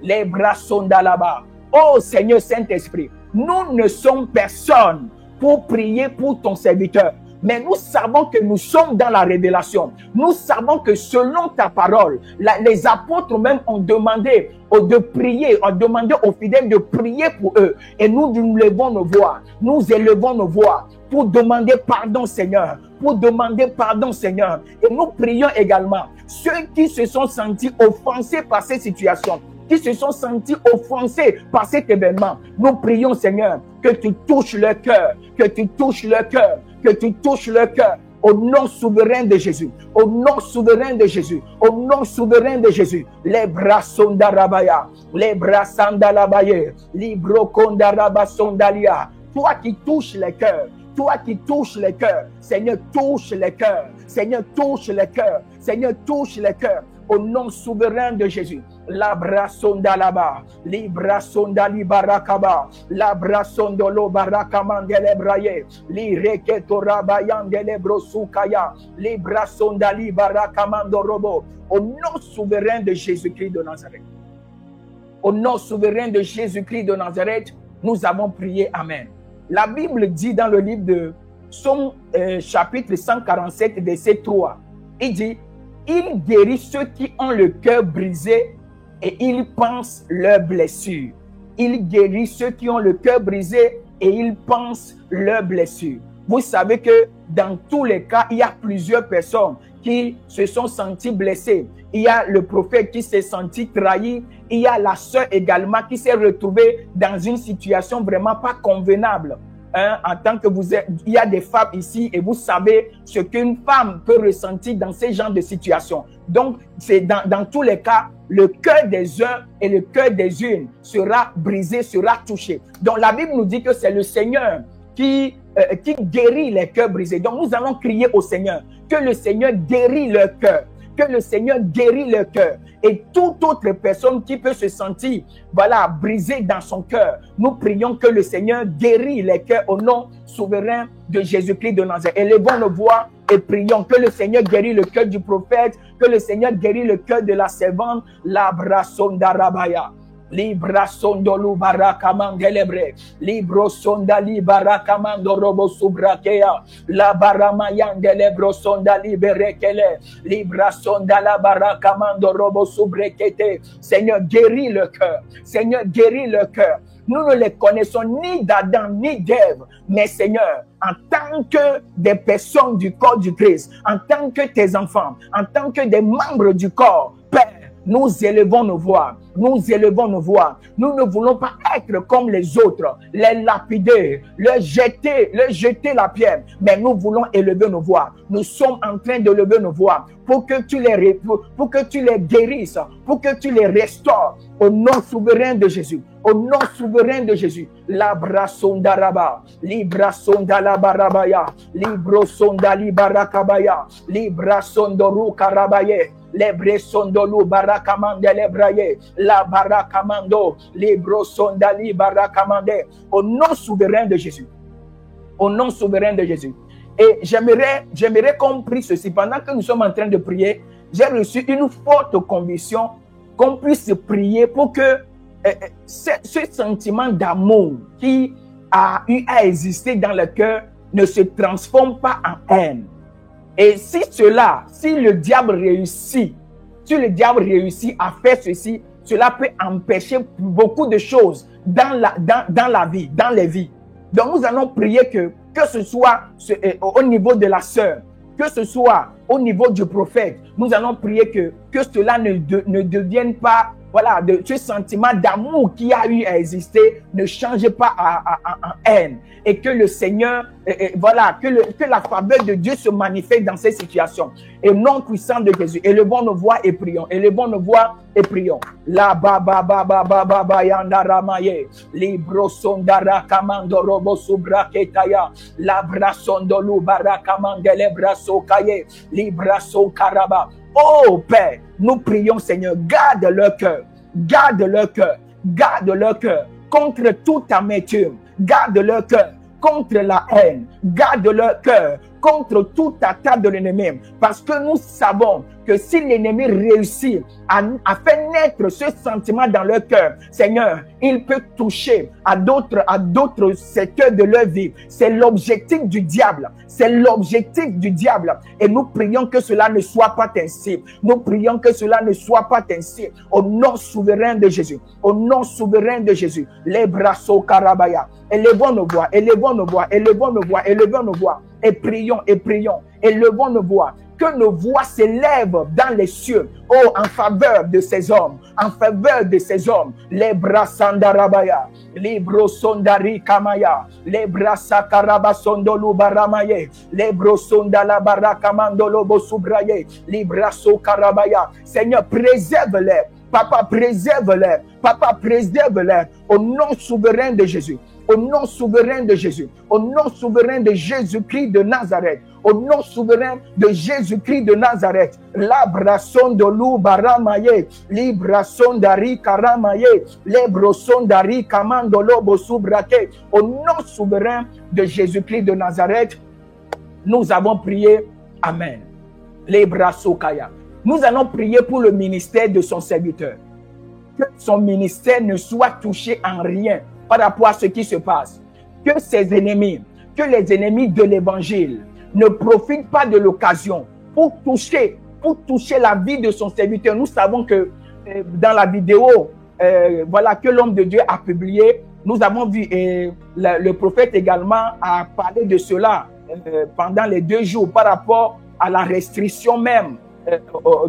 Les bras sont d'Alaba. Oh Seigneur Saint-Esprit, nous ne sommes personne pour prier pour ton serviteur. Mais nous savons que nous sommes dans la révélation. Nous savons que selon ta parole, les apôtres même ont demandé de prier, ont demandé aux fidèles de prier pour eux. Et nous élevons nos voix. Nous élevons nos voix pour demander pardon, Seigneur. Pour demander pardon, Seigneur. Et nous prions également ceux qui se sont sentis offensés par cette situation, qui se sont sentis offensés par cet événement. Nous prions, Seigneur, que tu touches leur cœur, que tu touches leur cœur, que tu touches leur cœur. Au nom souverain de Jésus, au nom souverain de Jésus, au nom souverain de Jésus. Les bras sont d'Arabaya, les bras sont d'Alabaye, libro kondaraba sondalia. Toi qui touches les cœurs, toi qui touches les cœurs, Seigneur, touche les cœurs, Seigneur, touche les cœurs, Seigneur, touche les cœurs. Au nom souverain de Jésus. La brasonda là-bas, li brasonda li barakaba, la brasondolo barakamandele braye, li reketora bayandele brosukaya, li brasonda li barakamando robo. Au nom souverain de Jésus-Christ de Nazareth. Au nom souverain de Jésus-Christ de Nazareth, nous avons prié. Amen. La Bible dit dans le livre de Psaume chapitre 147, verset 3, il dit: il guérit ceux qui ont le cœur brisé et il pense leurs blessures. Il guérit ceux qui ont le cœur brisé et il pense leurs blessures. Vous savez que dans tous les cas, il y a plusieurs personnes qui se sont senties blessées. Il y a le prophète qui s'est senti trahi. Il y a la sœur également qui s'est retrouvée dans une situation vraiment pas convenable. En tant que vous êtes, il y a des femmes ici et vous savez ce qu'une femme peut ressentir dans ces genres de situations. Donc, c'est dans tous les cas, le cœur des uns et le cœur des unes sera brisé, sera touché. Donc, la Bible nous dit que c'est le Seigneur qui guérit les cœurs brisés. Donc, nous allons crier au Seigneur que le Seigneur guérit leur cœur. Que le Seigneur guérit le cœur. Et toute autre personne qui peut se sentir, voilà, brisée dans son cœur, nous prions que le Seigneur guérit les cœurs au nom souverain de Jésus-Christ de Nazareth. Élevons nos voix et prions que le Seigneur guérit le cœur du prophète, que le Seigneur guérit le cœur de la servante, la brasonda rabaya. Libra sondolu barakamandelebre, libro sondali barakamando robo subrakea, la baramayandelebro sondali berekele, libra sondala barakamando robo subrekete. Seigneur, guéris le cœur. Seigneur, guéris le cœur. Nous ne les connaissons ni d'Adam ni d'Ève, mais Seigneur, en tant que des personnes du corps du Christ, en tant que tes enfants, en tant que des membres du corps, Père, nous élevons nos voix, nous élevons nos voix. Nous ne voulons pas être comme les autres, les lapider, leur jeter la pierre, mais nous voulons élever nos voix. Nous sommes en train de lever nos voix pour que tu les guérisses, pour que tu les restaures au nom souverain de Jésus. Au nom souverain de Jésus. La brasonda raba, libra sonda la barabaya, libro sonda libarakabaya, libra sondoru karabaye. Les bresondolu barakamande les braye, la barakamando, les brosondali barakamande. Au nom souverain de Jésus. Au nom souverain de Jésus. Et j'aimerais qu'on prie ceci. Pendant que nous sommes en train de prier, j'ai reçu une forte conviction qu'on puisse prier pour que ce sentiment d'amour qui a eu à exister dans le cœur ne se transforme pas en haine. Et si le diable réussit, à faire ceci, cela peut empêcher beaucoup de choses dans la vie, dans les vies. Donc nous allons prier que ce soit au niveau de la sœur, que ce soit au niveau du prophète, nous allons prier que cela ne devienne pas voilà, de ce sentiment d'amour qui a eu à exister ne change pas en haine. Et que le Seigneur, voilà, que la faveur de Dieu se manifeste dans ces situations. Et nom puissant de Jésus. Élevons nos voix et prions. Élevons nos voix et prions. La ba ba ba ba ba ba ba yandara maye. Libro sondara kamando robo subra ketaya. La brasondo lu barakamandele braso kaye. Libraso karaba. Oh Père, nous prions Seigneur, garde leur cœur, garde leur cœur, garde leur cœur contre toute amertume, garde leur cœur contre la haine, garde leur cœur contre toute attaque de l'ennemi, parce que nous savons que si l'ennemi réussit à faire naître ce sentiment dans leur cœur, Seigneur, il peut toucher à d'autres secteurs de leur vie. C'est l'objectif du diable. C'est l'objectif du diable. Et nous prions que cela ne soit pas ainsi. Nous prions que cela ne soit pas ainsi. Au nom souverain de Jésus. Au nom souverain de Jésus. Les bras karabaya. Élevons nos voix, élevons nos voix, élevons nos voix, élevons nos voix. Et prions, élevons nos voix. Que nos voix s'élèvent dans les cieux, oh, en faveur de ces hommes, en faveur de ces hommes. Les bras sandarabaya, les bros sondari kamaya, les bras sakaraba sondolu baramaye, les bros sondala barakamandolo bosubraye, les bras sokarabaya. Seigneur, préserve-les. Papa, préserve-les. Papa, préserve-les. Au nom souverain de Jésus. Au nom souverain de Jésus, au nom souverain de Jésus-Christ de Nazareth, au nom souverain de Jésus-Christ de Nazareth, la brason de lou baramaye, li brason dari karamaye, les broson dari kamandolo bosubrake, au nom souverain de Jésus-Christ de Nazareth, nous avons prié. Amen. Les brasokaya. Nous allons prier pour le ministère de son serviteur. Que son ministère ne soit touché en rien par rapport à ce qui se passe. Que ses ennemis, que les ennemis de l'évangile ne profitent pas de l'occasion pour toucher la vie de son serviteur. Nous savons que dans la vidéo voilà, que l'homme de Dieu a publié, nous avons vu, le prophète également a parlé de cela pendant les 2 jours par rapport à la restriction même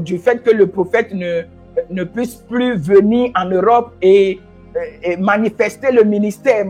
du fait que le prophète ne puisse plus venir en Europe et manifester le ministère,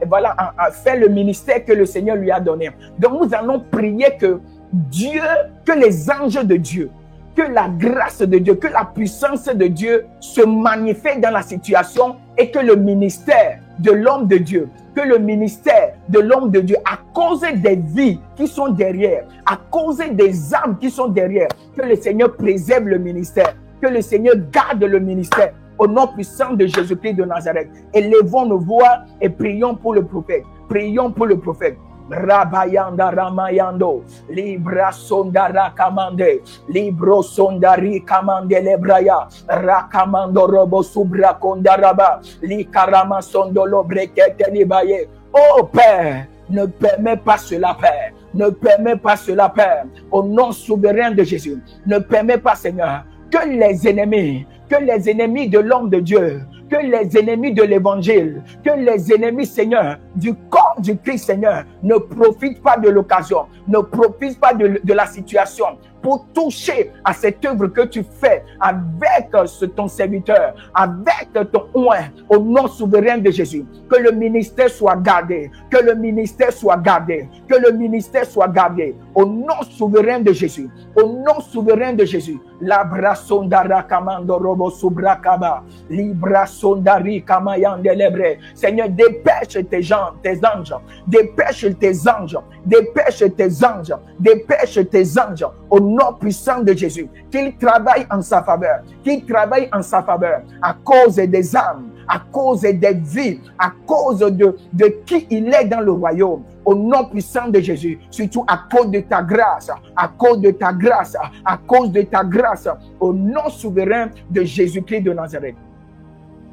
voilà, faire le ministère que le Seigneur lui a donné. Donc nous allons prier que Dieu, que les anges de Dieu, que la grâce de Dieu, que la puissance de Dieu se manifeste dans la situation et que le ministère de l'homme de Dieu, que le ministère de l'homme de Dieu, à cause des vies qui sont derrière, à cause des âmes qui sont derrière, que le Seigneur préserve le ministère, que le Seigneur garde le ministère. Au nom puissant de Jésus-Christ de Nazareth, élevons nos voix et prions pour le prophète. Prions pour le prophète. Rabayanda ramayando, libra sondara kamande, libro sondari kamande lebraya, rakamando robo subra kondaraba, li karama sondolo brekete libaye. Oh Père, ne permets pas cela, Père. Ne permets pas cela, Père. Au nom souverain de Jésus, ne permets pas, Seigneur, que les ennemis de l'homme de Dieu, que les ennemis de l'évangile, que les ennemis, Seigneur, du corps du Christ, Seigneur, ne profitent pas de l'occasion, ne profitent pas de la situation pour toucher à cette œuvre que tu fais avec ton serviteur, avec ton oint, au nom souverain de Jésus. Que le ministère soit gardé, que le ministère soit gardé, que le ministère soit gardé, au nom souverain de Jésus, au nom souverain de Jésus. La brasondara kamando robo subrakaba, libra sondari kamayande lebre. Seigneur, dépêche tes anges, dépêche tes anges, dépêche tes anges, dépêche tes anges, au nom puissant de Jésus, qu'ils travaillent en sa faveur, qu'ils travaillent en sa faveur, à cause des âmes, à cause des vies, à cause de qui il est dans le royaume. Au nom puissant de Jésus, surtout à cause de ta grâce, à cause de ta grâce, à cause de ta grâce, au nom souverain de Jésus-Christ de Nazareth.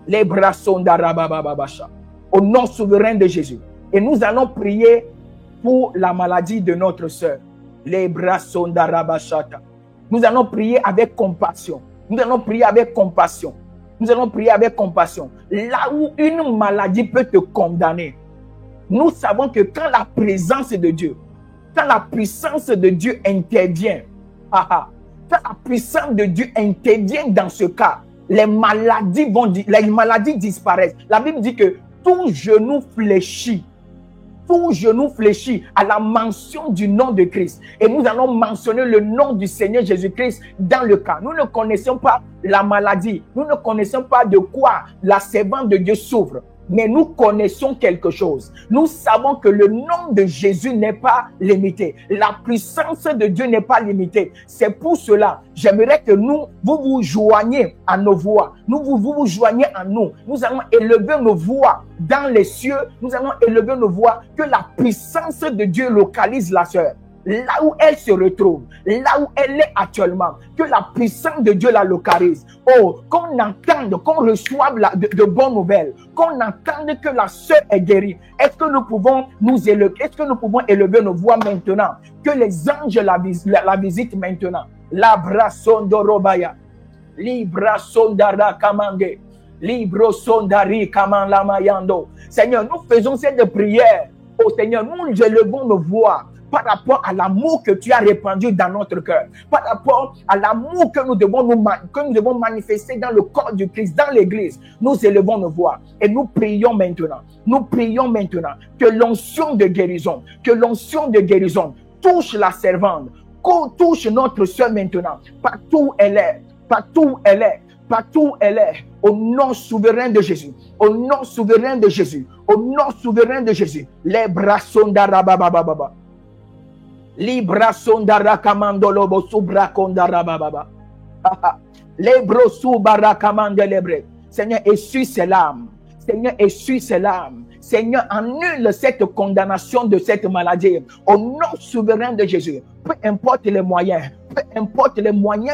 Les bras sont d'Arabababasha, au nom souverain de Jésus. Et nous allons prier pour la maladie de notre sœur. Les bras sont d'Arabashata. Nous allons prier avec compassion. Nous allons prier avec compassion. Nous allons prier avec compassion. Là où une maladie peut te condamner, nous savons que quand la présence de Dieu, quand la puissance de Dieu intervient, quand la puissance de Dieu intervient dans ce cas, les maladies disparaissent. La Bible dit que tout genou fléchit à la mention du nom de Christ. Et nous allons mentionner le nom du Seigneur Jésus-Christ dans le cas. Nous ne connaissons pas la maladie. Nous ne connaissons pas de quoi la servante de Dieu souffre. Mais nous connaissons quelque chose. Nous savons que le nom de Jésus n'est pas limité. La puissance de Dieu n'est pas limitée. C'est pour cela, j'aimerais que vous vous joigniez à nos voix. Vous vous joignez à nous. Nous allons élever nos voix dans les cieux. Nous allons élever nos voix. Que la puissance de Dieu localise la sœur. Là où elle se retrouve, là où elle est actuellement, que la puissance de Dieu la localise. Oh, qu'on entende, qu'on reçoive de bonnes nouvelles, qu'on entende que la sœur est guérie. Est-ce que nous pouvons nous élever, est-ce que nous pouvons élever nos voix maintenant? Que les anges la visitent maintenant. La brasondorobaya, libra sondara kamande, libro sondari kamanlamayando. Seigneur, nous faisons cette prière. Oh Seigneur, nous élevons nos voix par rapport à l'amour que tu as répandu dans notre cœur, par rapport à l'amour que nous devons manifester dans le corps du Christ, dans l'église. Nous élevons nos voix et nous prions maintenant. Nous prions maintenant que l'onction de guérison, touche la servante, touche notre sœur maintenant, partout où elle est, partout où elle est, au nom souverain de Jésus, au nom souverain de Jésus, au nom souverain de Jésus. Les bras sont d'arabababa. Libra sondara kamandolobo subra kondara bababa. Lebro subara kamandelebre. Seigneur, essuie ses larmes. Seigneur, essuie ses larmes. Seigneur, annule cette condamnation de cette maladie. Au nom souverain de Jésus, peu importe les moyens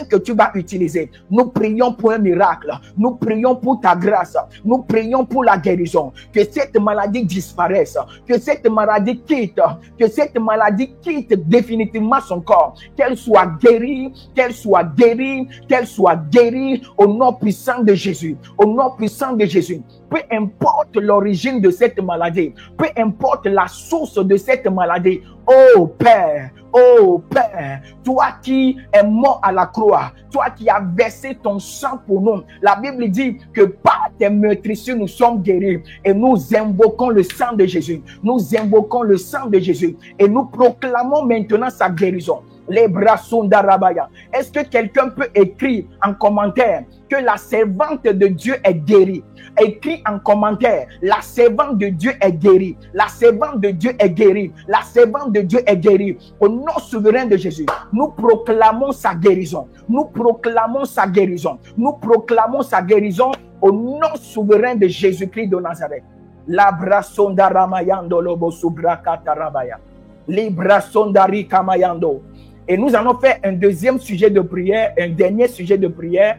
que tu vas utiliser, nous prions pour un miracle, nous prions pour ta grâce, nous prions pour la guérison, que cette maladie disparaisse, que cette maladie quitte définitivement son corps, qu'elle soit guérie, au nom puissant de Jésus, au nom puissant de Jésus. Peu importe l'origine de cette maladie, peu importe la source de cette maladie, oh Père, toi qui es mort à la croix, toi qui as versé ton sang pour nous, la Bible dit que par tes meurtrissures nous sommes guéris et nous invoquons le sang de Jésus. Nous invoquons le sang de Jésus et nous proclamons maintenant sa guérison. Les bras sont d'Arabaya. Est-ce que quelqu'un peut écrire en commentaire que la servante de Dieu est guérie? Écris en commentaire, la servante de Dieu est guérie. La servante de Dieu est guérie. La servante de Dieu est guérie. Au nom souverain de Jésus, nous proclamons sa guérison. Nous proclamons sa guérison. Nous proclamons sa guérison au nom souverain de Jésus-Christ de Nazareth. La brasonda ramayando lobo subrakata rabaya. Libra sondari kamayando. Et nous allons faire un deuxième sujet de prière, un dernier sujet de prière.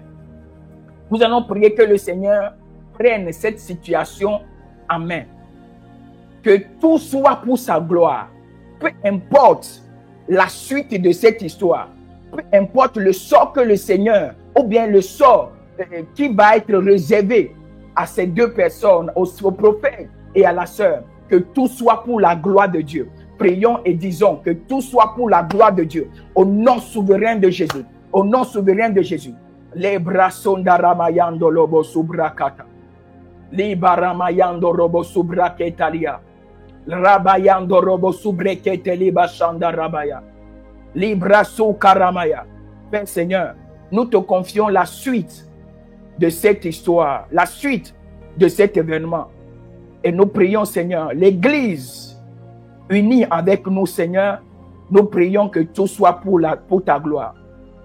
Nous allons prier que le Seigneur prenne cette situation en main. Que tout soit pour sa gloire. Peu importe la suite de cette histoire. Peu importe le sort que le Seigneur, ou bien le sort qui va être réservé à ces deux personnes, au prophète et à la sœur. Que tout soit pour la gloire de Dieu. Prions et disons que tout soit pour la gloire de Dieu. Au nom souverain de Jésus. Au nom souverain de Jésus. Les bras sont d'aramayando lobo subrakata. Libaramayando robo subraketalia. Rabayando robo subrekete libashanda rabaya. Libra karamaya. Père Seigneur, nous te confions la suite de cette histoire, la suite de cet événement. Et nous prions, Seigneur, l'Église unie avec nous, Seigneur, nous prions que tout soit pour ta gloire.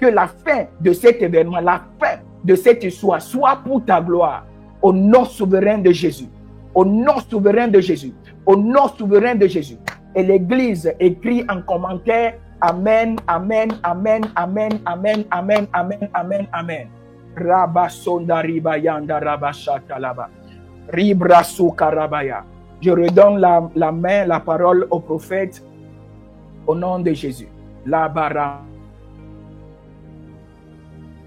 Que la fin de cet événement, la fin de cette histoire soit pour ta gloire. Au nom souverain de Jésus. Au nom souverain de Jésus. Au nom souverain de Jésus. Et l'Église écrit en commentaire, Amen, Amen, Amen, Amen, Amen, Amen, Amen, Amen, Amen. Rabasonda ribayanda rabashata laba. Ribrasu karabaya. Je redonne la main, la parole au prophète au nom de Jésus. La bara.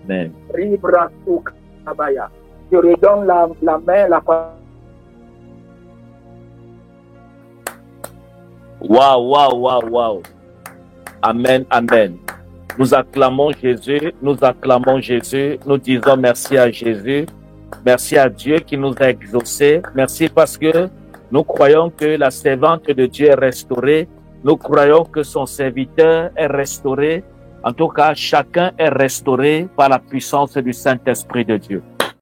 Amen. Ribrasu karabaya. Je redonne la main, la parole. Wow. Amen, amen. Nous acclamons Jésus, nous acclamons Jésus, nous disons merci à Jésus, merci à Dieu qui nous a exaucés, merci parce que nous croyons que la servante de Dieu est restaurée, nous croyons que son serviteur est restauré, en tout cas chacun est restauré par la puissance du Saint-Esprit de Dieu.